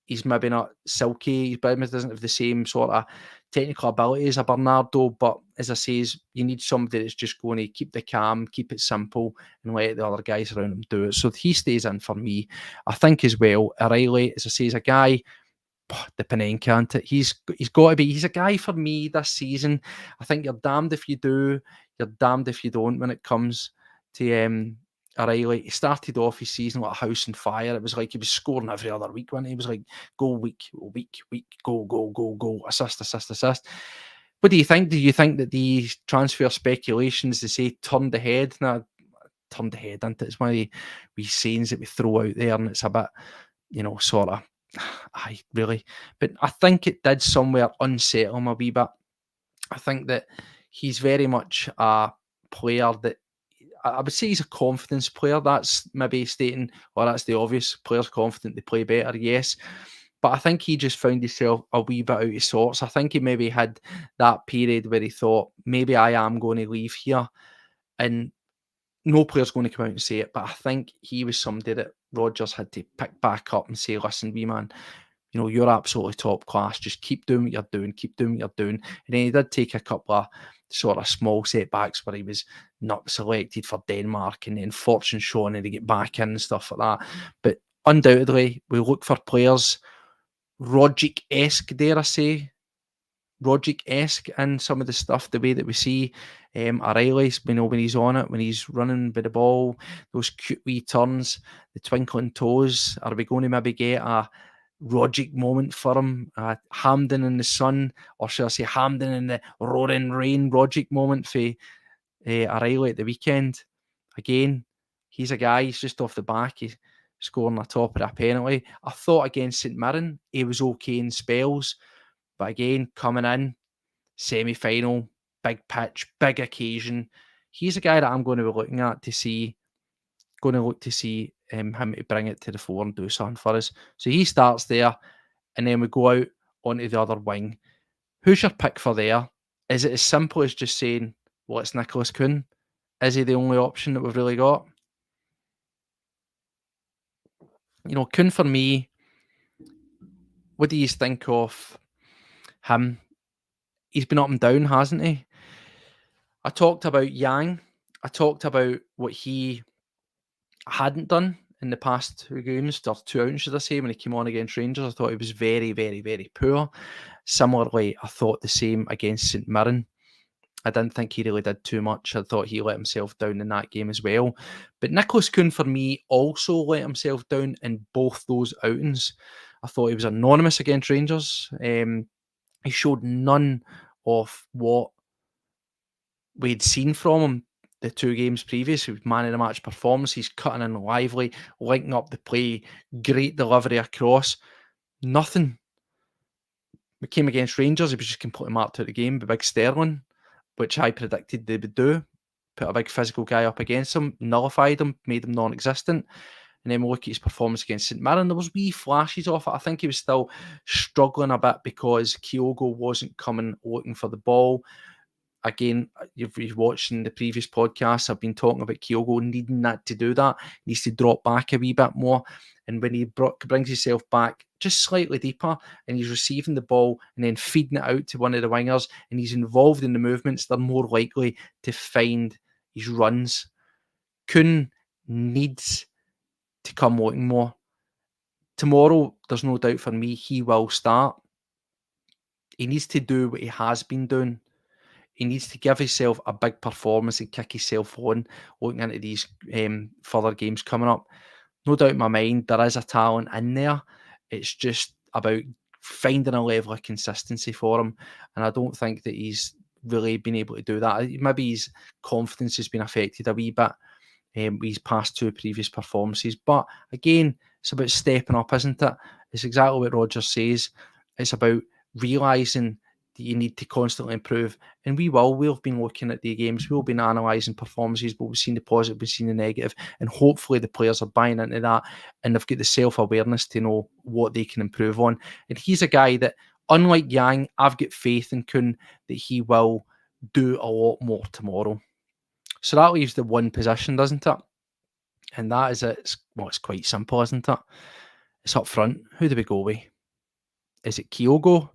He's maybe not silky, he doesn't have the same sort of technical ability as a Bernardo, but as I say, you need somebody that's just going to keep the calm, keep it simple, and let the other guys around him do it. So he stays in for me. I think as well, O'Reilly, as I say, is a guy, the Panenka, he's got to be. He's a guy for me this season. I think you're damned if you do, you're damned if you don't when it comes to O'Reilly. He started off his season like a house on fire. It was like he was scoring every other week, when he was like goal week, goal, assist. What do you think? Do you think that these transfer speculations, they say, turned ahead? No, turned ahead, isn't it? It's one of the wee sayings that we throw out there, and it's a bit, sort of, aye, really. But I think it did somewhere unsettle him a wee bit. I think that he's very much a player that, I would say he's a confidence player. That's maybe stating, well, that's the obvious. Players confident, they play better, yes. But I think he just found himself a wee bit out of sorts. I think he maybe had that period where he thought, maybe I am going to leave here. And no player's going to come out and say it, but I think he was somebody that Rodgers had to pick back up and say, listen, wee man, you're absolutely top class. Just keep doing what you're doing. Keep doing what you're doing. And then he did take a couple of sort of small setbacks where he was not selected for Denmark, and then fortune showing and to get back in and stuff like that. But undoubtedly, we look for players Rodgic-esque, dare I say, Rodgic-esque in some of the stuff, the way that we see O'Reilly's, when he's on it, when he's running with the ball, those cute wee turns, the twinkling toes. Are we going to maybe get a Rodgic moment for him? Hampden in the sun, or should I say Hampden in the roaring rain Rodgic moment for O'Reilly at the weekend? Again, he's a guy, he's just off the back, he's scoring a top of a penalty. I thought against St Mirren, he was okay in spells. But again, coming in, semi-final, big pitch, big occasion. He's a guy that I'm going to be looking at to see, him to bring it to the fore and do something for us. So he starts there, and then we go out onto the other wing. Who's your pick for there? Is it as simple as just saying, well, it's Nicholas Kuhn? Is he the only option that we've really got? Kuhn for me, what do you think of him? He's been up and down, hasn't he? I talked about Yang. I talked about what he hadn't done in the past 2 games, or 2 outings, should I say, when he came on against Rangers. I thought he was very, very, very poor. Similarly, I thought the same against St Mirren. I didn't think he really did too much. I thought he let himself down in that game as well. But Nicholas Kuhn, for me, also let himself down in both those outings. I thought he was anonymous against Rangers. He showed none of what we'd seen from him the 2 games previous. With man of the match performance, he's cutting in lively, linking up the play, great delivery across. Nothing. We came against Rangers, he was just completely marked out of the game by Big Sterling, which I predicted they would do. Put a big physical guy up against him, nullified him, made him non-existent. And then we look at his performance against St Mirren. There was wee flashes of it. I think he was still struggling a bit because Kyogo wasn't coming looking for the ball. Again, you've watched in the previous podcasts, I've been talking about Kyogo needing that to do that. He needs to drop back a wee bit more. And when he brings himself back just slightly deeper and he's receiving the ball and then feeding it out to one of the wingers and he's involved in the movements, they're more likely to find his runs. Kuhn needs to come looking more. Tomorrow, there's no doubt for me, he will start. He needs to do what he has been doing. He needs to give himself a big performance and kick himself on looking into these further games coming up. No doubt in my mind, there is a talent in there. It's just about finding a level of consistency for him. And I don't think that he's really been able to do that. Maybe his confidence has been affected a wee bit with his past 2 previous performances. But again, it's about stepping up, isn't it? It's exactly what Rodgers says. It's about realising that you need to constantly improve. And we will. We've been looking at the games. We've been analysing performances, but we've seen the positive, we've seen the negative. And hopefully the players are buying into that and they've got the self-awareness to know what they can improve on. And he's a guy that, unlike Yang, I've got faith in Kuhn that he will do a lot more tomorrow. So that leaves the one position, doesn't it? And that is it. It's quite simple, isn't it? It's up front. Who do we go with? Is it Kyogo?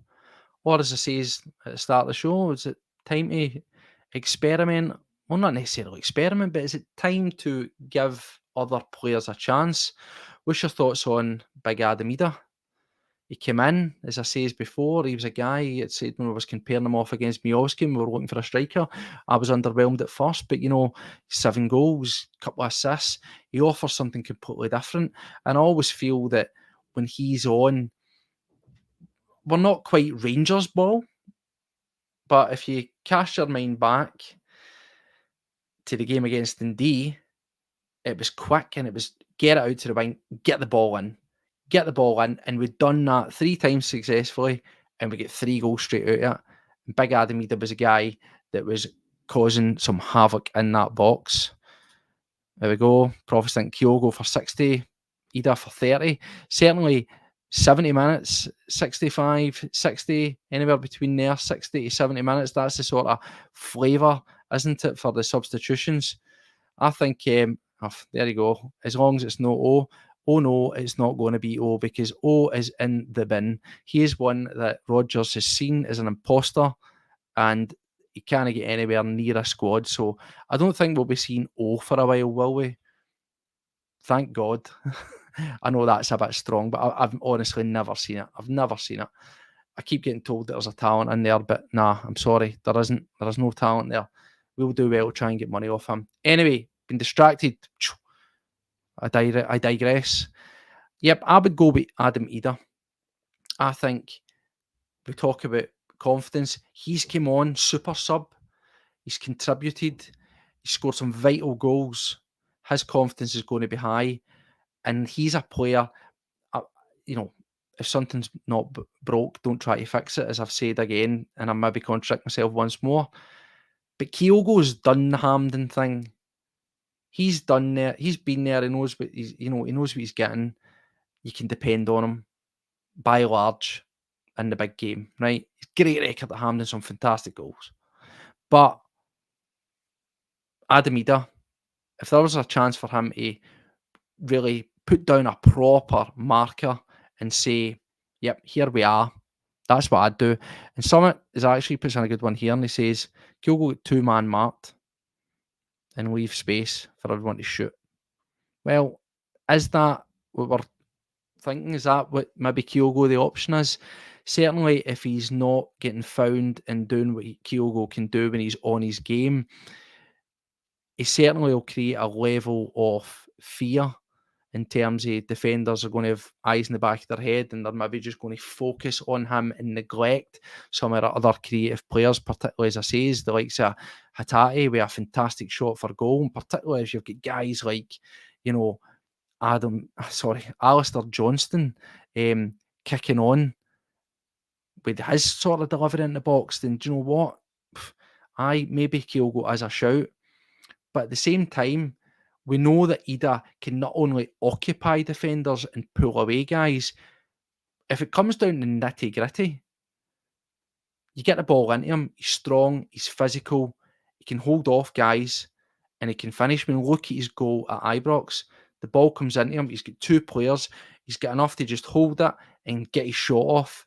Or as I says at the start of the show, is it time to experiment? Well, not necessarily experiment, but is it time to give other players a chance? What's your thoughts on Big Adam Ida? He came in, as I says before, he was a guy, he had said when I was comparing him off against Miovski and we were looking for a striker, I was underwhelmed at first, but 7 goals, couple of assists, he offers something completely different. And I always feel that when he's on, we're not quite Rangers ball, but if you cast your mind back to the game against Dundee, it was quick and it was get it out to the wing, get the ball in, and we'd done that 3 times successfully, and we get 3 goals straight out of it. And Big Adam Ida was a guy that was causing some havoc in that box. There we go. Profits think Kyogo for 60, Ida for 30. Certainly 70 minutes, 65, 60, anywhere between there, 60 to 70 minutes. That's the sort of flavour, isn't it, for the substitutions? I think, there you go. As long as it's no O. Oh no, it's not going to be O because O is in the bin. He is one that Rodgers has seen as an imposter and he can't get anywhere near a squad. So I don't think we'll be seeing O for a while, will we? Thank God. I know that's a bit strong, but I've honestly never seen it. I've never seen it. I keep getting told that there's a talent in there, but nah, I'm sorry. There isn't. There is no talent there. We'll do well to try and get money off him. Anyway, been distracted. I digress. Yep, I would go with Adam Ida. I think we talk about confidence. He's come on, super sub. He's contributed. He scored some vital goals. His confidence is going to be high. And he's a player, uh, if something's not broke, don't try to fix it, as I've said again, and I maybe contradict myself once more. But Kyogo's done the Hampden thing. He's done there. He's been there. He knows what he knows what he's getting. You can depend on him by large in the big game, right? Great record at Hampden, some fantastic goals. But Adamida, if there was a chance for him to really put down a proper marker and say, yep, here we are, that's what I'd do. And Summit is actually puts in a good one here, and he says, Kyogo 2-man marked and leave space for everyone to shoot. Well, is that what we're thinking? Is that what maybe Kyogo the option is? Certainly, if he's not getting found and doing what Kyogo can do when he's on his game, he certainly will create a level of fear in terms of defenders are going to have eyes in the back of their head and they're maybe just going to focus on him and neglect some of the other creative players, particularly, as I say, is the likes of Hatate with a fantastic shot for goal, and particularly if you've got guys like, you know, Alistair Johnston kicking on with his sort of delivery in the box, then do you know what? Maybe Kyogo as a shout. But at the same time, we know that Ida can not only occupy defenders and pull away guys. If it comes down to nitty gritty, you get the ball into him. He's strong, he's physical, he can hold off guys, and he can finish. When you look at his goal at Ibrox, the ball comes into him. He's got two players. He's got enough to just hold it and get his shot off.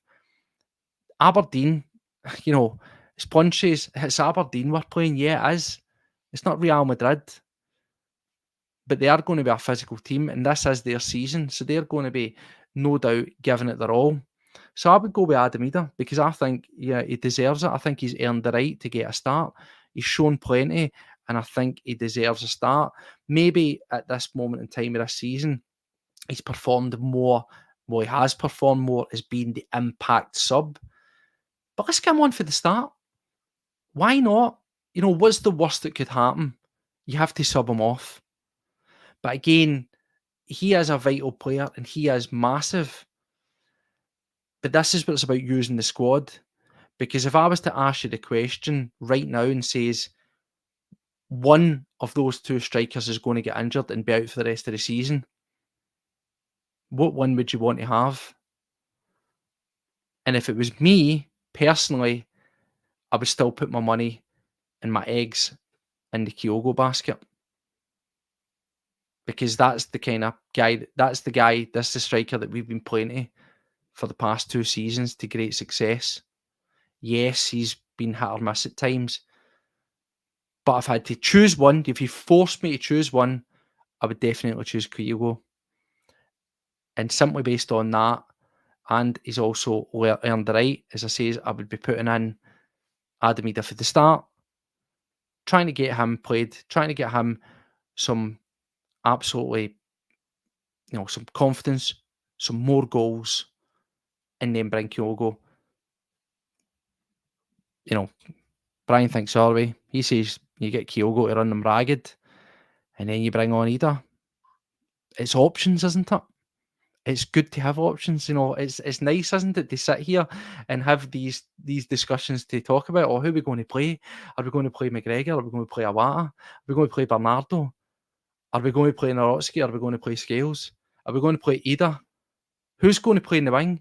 Aberdeen, it's punches. It's Aberdeen we're playing. Yeah, it is. It's not Real Madrid. But they are going to be a physical team, and this is their season, so they're going to be, no doubt, giving it their all. So I would go with Adamida because I think, he deserves it. I think he's earned the right to get a start. He's shown plenty, and I think he deserves a start. Maybe at this moment in time of this season, he's performed more. Well, he has performed more as being the impact sub. But let's get him on for the start. Why not? What's the worst that could happen? You have to sub him off. But again, he is a vital player and he is massive. But this is what it's about using the squad. Because if I was to ask you the question right now and says one of those two strikers is going to get injured and be out for the rest of the season, what one would you want to have? And if it was me, personally, I would still put my money and my eggs in the Kyogo basket. Because that's the kind of guy, that's the striker that we've been playing to for the past 2 seasons to great success. Yes, he's been hit or miss at times. But if I had to choose one, if you forced me to choose one, I would definitely choose Kyogo. And simply based on that, and he's also earned the right, as I say, I would be putting in Adamida for the start, trying to get him played, trying to get him some absolutely, some confidence, some more goals, and then bring Kyogo. Brian thinks our way. He says you get Kyogo to run them ragged, and then you bring on Ida. It's options, isn't it? It's good to have options. It's nice, isn't it, to sit here and have these discussions to talk about. Who are we going to play? Are we going to play McGregor? Are we going to play Awata? Are we going to play Bernardo? Are we going to play Narotsky? Are we going to play Scales? Are we going to play Ida? Who's going to play in the wing?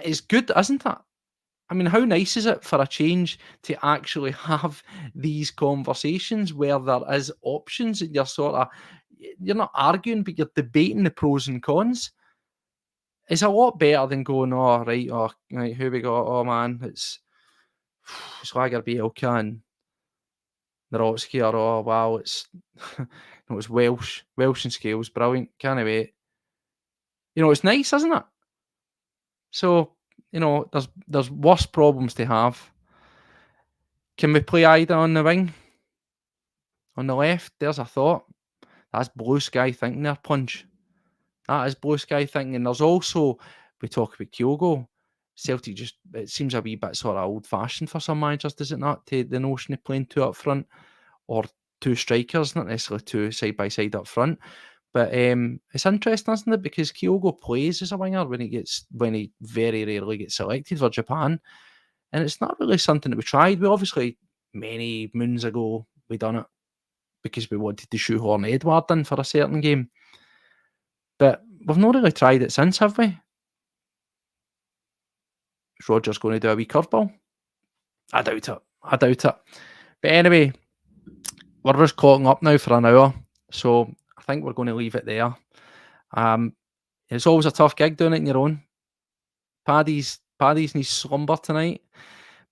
It's good, isn't it? I mean, how nice is it for a change to actually have these conversations where there is options and you're not arguing, but you're debating the pros and cons? It's a lot better than going, right, who we got? Oh man, it's Swagger Bielka and Narotsky, or wow, it's it's Welsh and Scales, brilliant, can't wait. It's nice, isn't it? So, there's worse problems to have. Can we play Ida on the wing? On the left, there's a thought. That's blue sky thinking there, Punch. That is blue sky thinking. And there's also, we talk about Kyogo. Celtic it seems a wee bit sort of old-fashioned for some managers, does it not? To the notion of playing two up front or two strikers, not necessarily two side-by-side up front. But it's interesting, isn't it? Because Kyogo plays as a winger when he very rarely gets selected for Japan. And it's not really something that we tried. We obviously, many moons ago, we done it because we wanted to shoehorn Edward in for a certain game. But we've not really tried it since, have we? Is Rodgers going to do a wee curveball? I doubt it. But anyway, we're just clocking up now for an hour, so I think we're going to leave it there. Um, it's always a tough gig doing it on your own. Paddy's needs slumber tonight,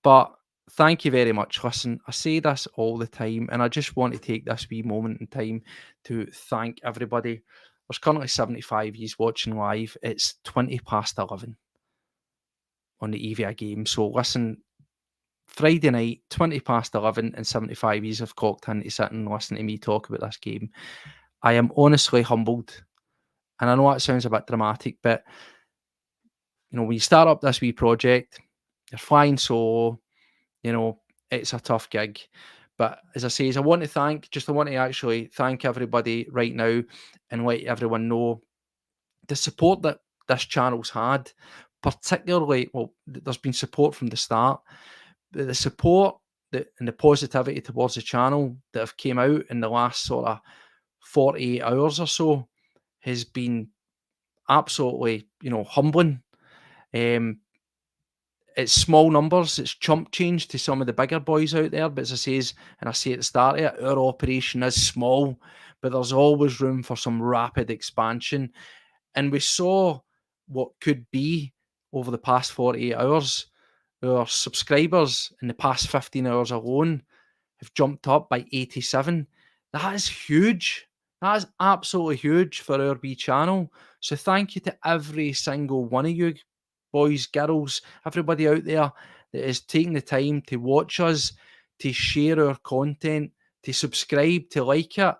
but thank you very much. Listen, I say this all the time, and I just want to take this wee moment in time to thank everybody. There's currently 75 yous watching live. It's 20 past 11 on the EVA game. So listen, Friday night, 20 past 11, and 75 yous have clocked in to sit and listen to me talk about this game. I am honestly humbled. And I know that sounds a bit dramatic, but when you start up this wee project, you're flying solo, it's a tough gig. But as I say, I want to actually thank everybody right now and let everyone know the support that this channel's had, particularly, there's been support from the start, but the support and the positivity towards the channel that have came out in the last sort of 48 hours or so has been absolutely, humbling. It's small numbers, it's chump change to some of the bigger boys out there, but as I says, and I say at the start of it, our operation is small, but there's always room for some rapid expansion. And we saw what could be over the past 48 hours. Our subscribers in the past 15 hours alone have jumped up by 87. That is huge. That is absolutely huge for our wee channel. So thank you to every single one of you, boys, girls, everybody out there that is taking the time to watch us, to share our content, to subscribe, to like it.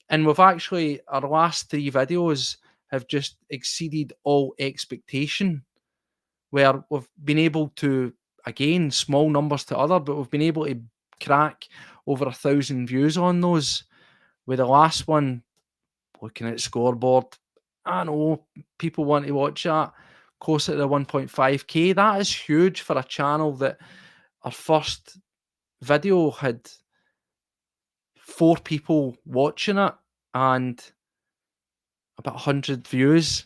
And we've actually, our last 3 videos have just exceeded all expectation, where we've been able to, again, small numbers to other, but we've been able to crack over 1,000 views on those. With the last one, looking at scoreboard, I know people want to watch that, closer to 1.5k. That is huge for a channel that our first video had 4 people watching it and about 100 views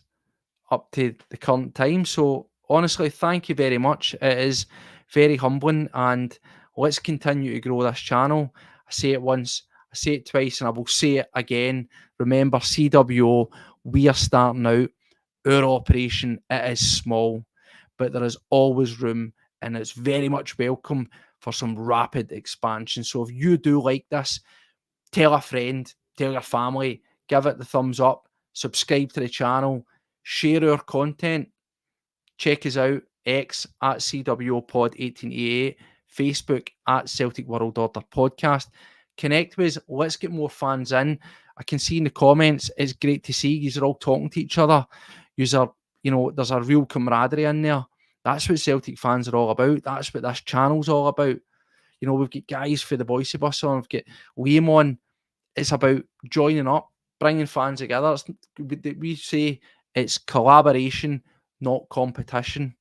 up to the current time. So honestly, thank you very much. It is very humbling, and let's continue to grow this channel. I say it once, I say it twice, and I will say it again. Remember, CWO, we are starting out. Our operation, it is small, but there is always room, and it's very much welcome for some rapid expansion. So if you do like this, tell a friend, tell your family, give it the thumbs up, subscribe to the channel, share our content, check us out, X at CWPod1888, Facebook at Celtic World Order Podcast. Connect with us, let's get more fans in. I can see in the comments, it's great to see you're all talking to each other. There's a real camaraderie in there. That's what Celtic fans are all about. That's what this channel's all about. We've got guys for the Bhoys bus on, we've got Liam on. It's about joining up, bringing fans together. We say it's collaboration, not competition.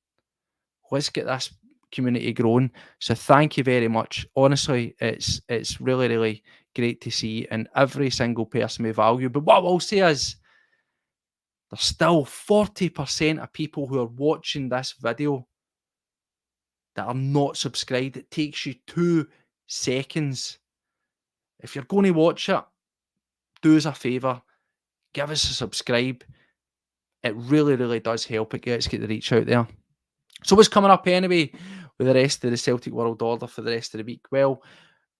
Let's get this community growing. So thank you very much. Honestly, it's really, really great to see, and every single person we value. But what I will say is, there's still 40% of people who are watching this video that are not subscribed. It takes you 2 seconds. If you're going to watch it, do us a favour, give us a subscribe. It really, really does help. It gets the reach out there. So what's coming up anyway with the rest of the Celtic World Order for the rest of the week? Well,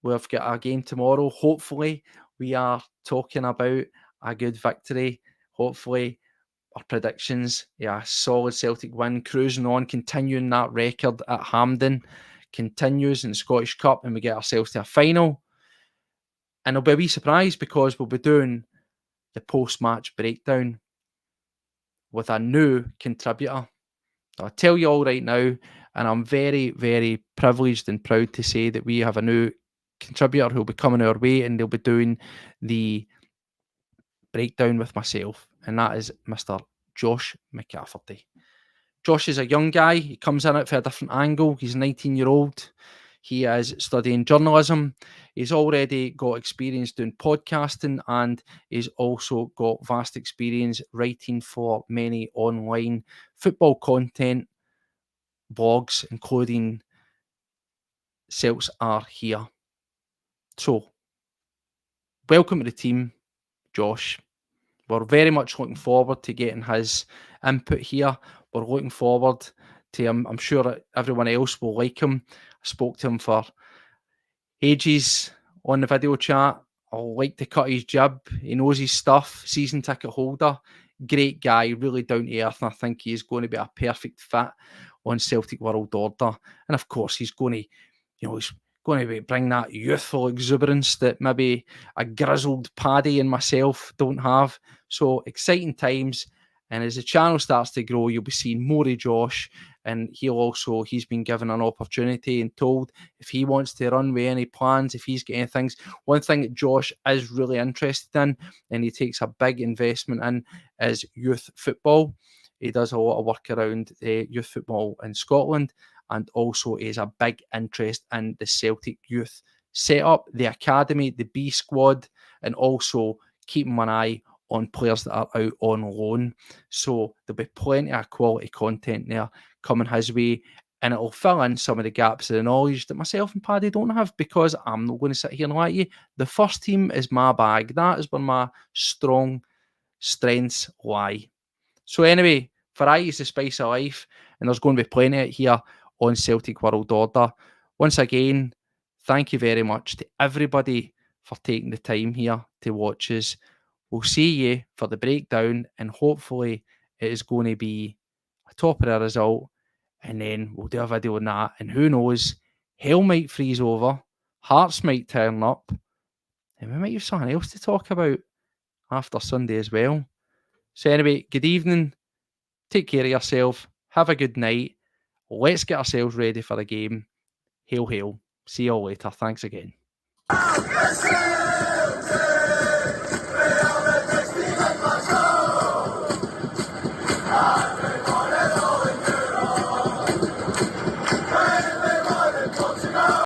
we've got a game tomorrow. Hopefully, we are talking about a good victory. Hopefully, our predictions, solid Celtic win, cruising on, continuing that record at Hampden, continues in the Scottish Cup, and we get ourselves to a final. And it'll be a wee surprise because we'll be doing the post-match breakdown with a new contributor. I'll tell you all right now, and I'm very, very privileged and proud to say that we have a new contributor who'll be coming our way, and they'll be doing the breakdown with myself, and that is Mr. Josh McCafferty. Josh is a young guy. He comes in it for a different angle. He's a 19-year-old. He is studying journalism. He's already got experience doing podcasting, and he's also got vast experience writing for many online football content blogs, including Celts Are Here. So, welcome to the team, Josh. We're very much looking forward to getting his input here. We're looking forward to him. I'm sure that everyone else will like him. I spoke to him for ages on the video chat. I like to cut his jib. He knows his stuff. Season ticket holder. Great guy, really down to earth. And I think he is going to be a perfect fit on Celtic World Order. And of course, he's going to, he's going to bring that youthful exuberance that maybe a grizzled Paddy and myself don't have. So exciting times. And as the channel starts to grow, you'll be seeing more of Josh. And he's been given an opportunity and told if he wants to run with any plans, if he's getting things. One thing that Josh is really interested in, and he takes a big investment in, is youth football. He does a lot of work around youth football in Scotland, and also is a big interest in the Celtic youth setup, the academy, the B squad, and also keeping an eye on players that are out on loan. So there'll be plenty of quality content there coming his way, and it'll fill in some of the gaps of the knowledge that myself and Paddy don't have, because I'm not going to sit here and lie to you. The first team is my bag. That is where my strong strengths lie. So anyway, variety is the spice of life, and there's going to be plenty of it here on Celtic World Order. Once again, thank you very much to everybody for taking the time here to watch us. We'll see you for the breakdown, and hopefully it is going to be a top of the result, and then we'll do a video on that, and who knows, hell might freeze over, Hearts might turn up, and we might have something else to talk about after Sunday as well. So anyway, good evening, take care of yourself, have a good night, let's get ourselves ready for the game. Hail, hail. See you all later. Thanks again.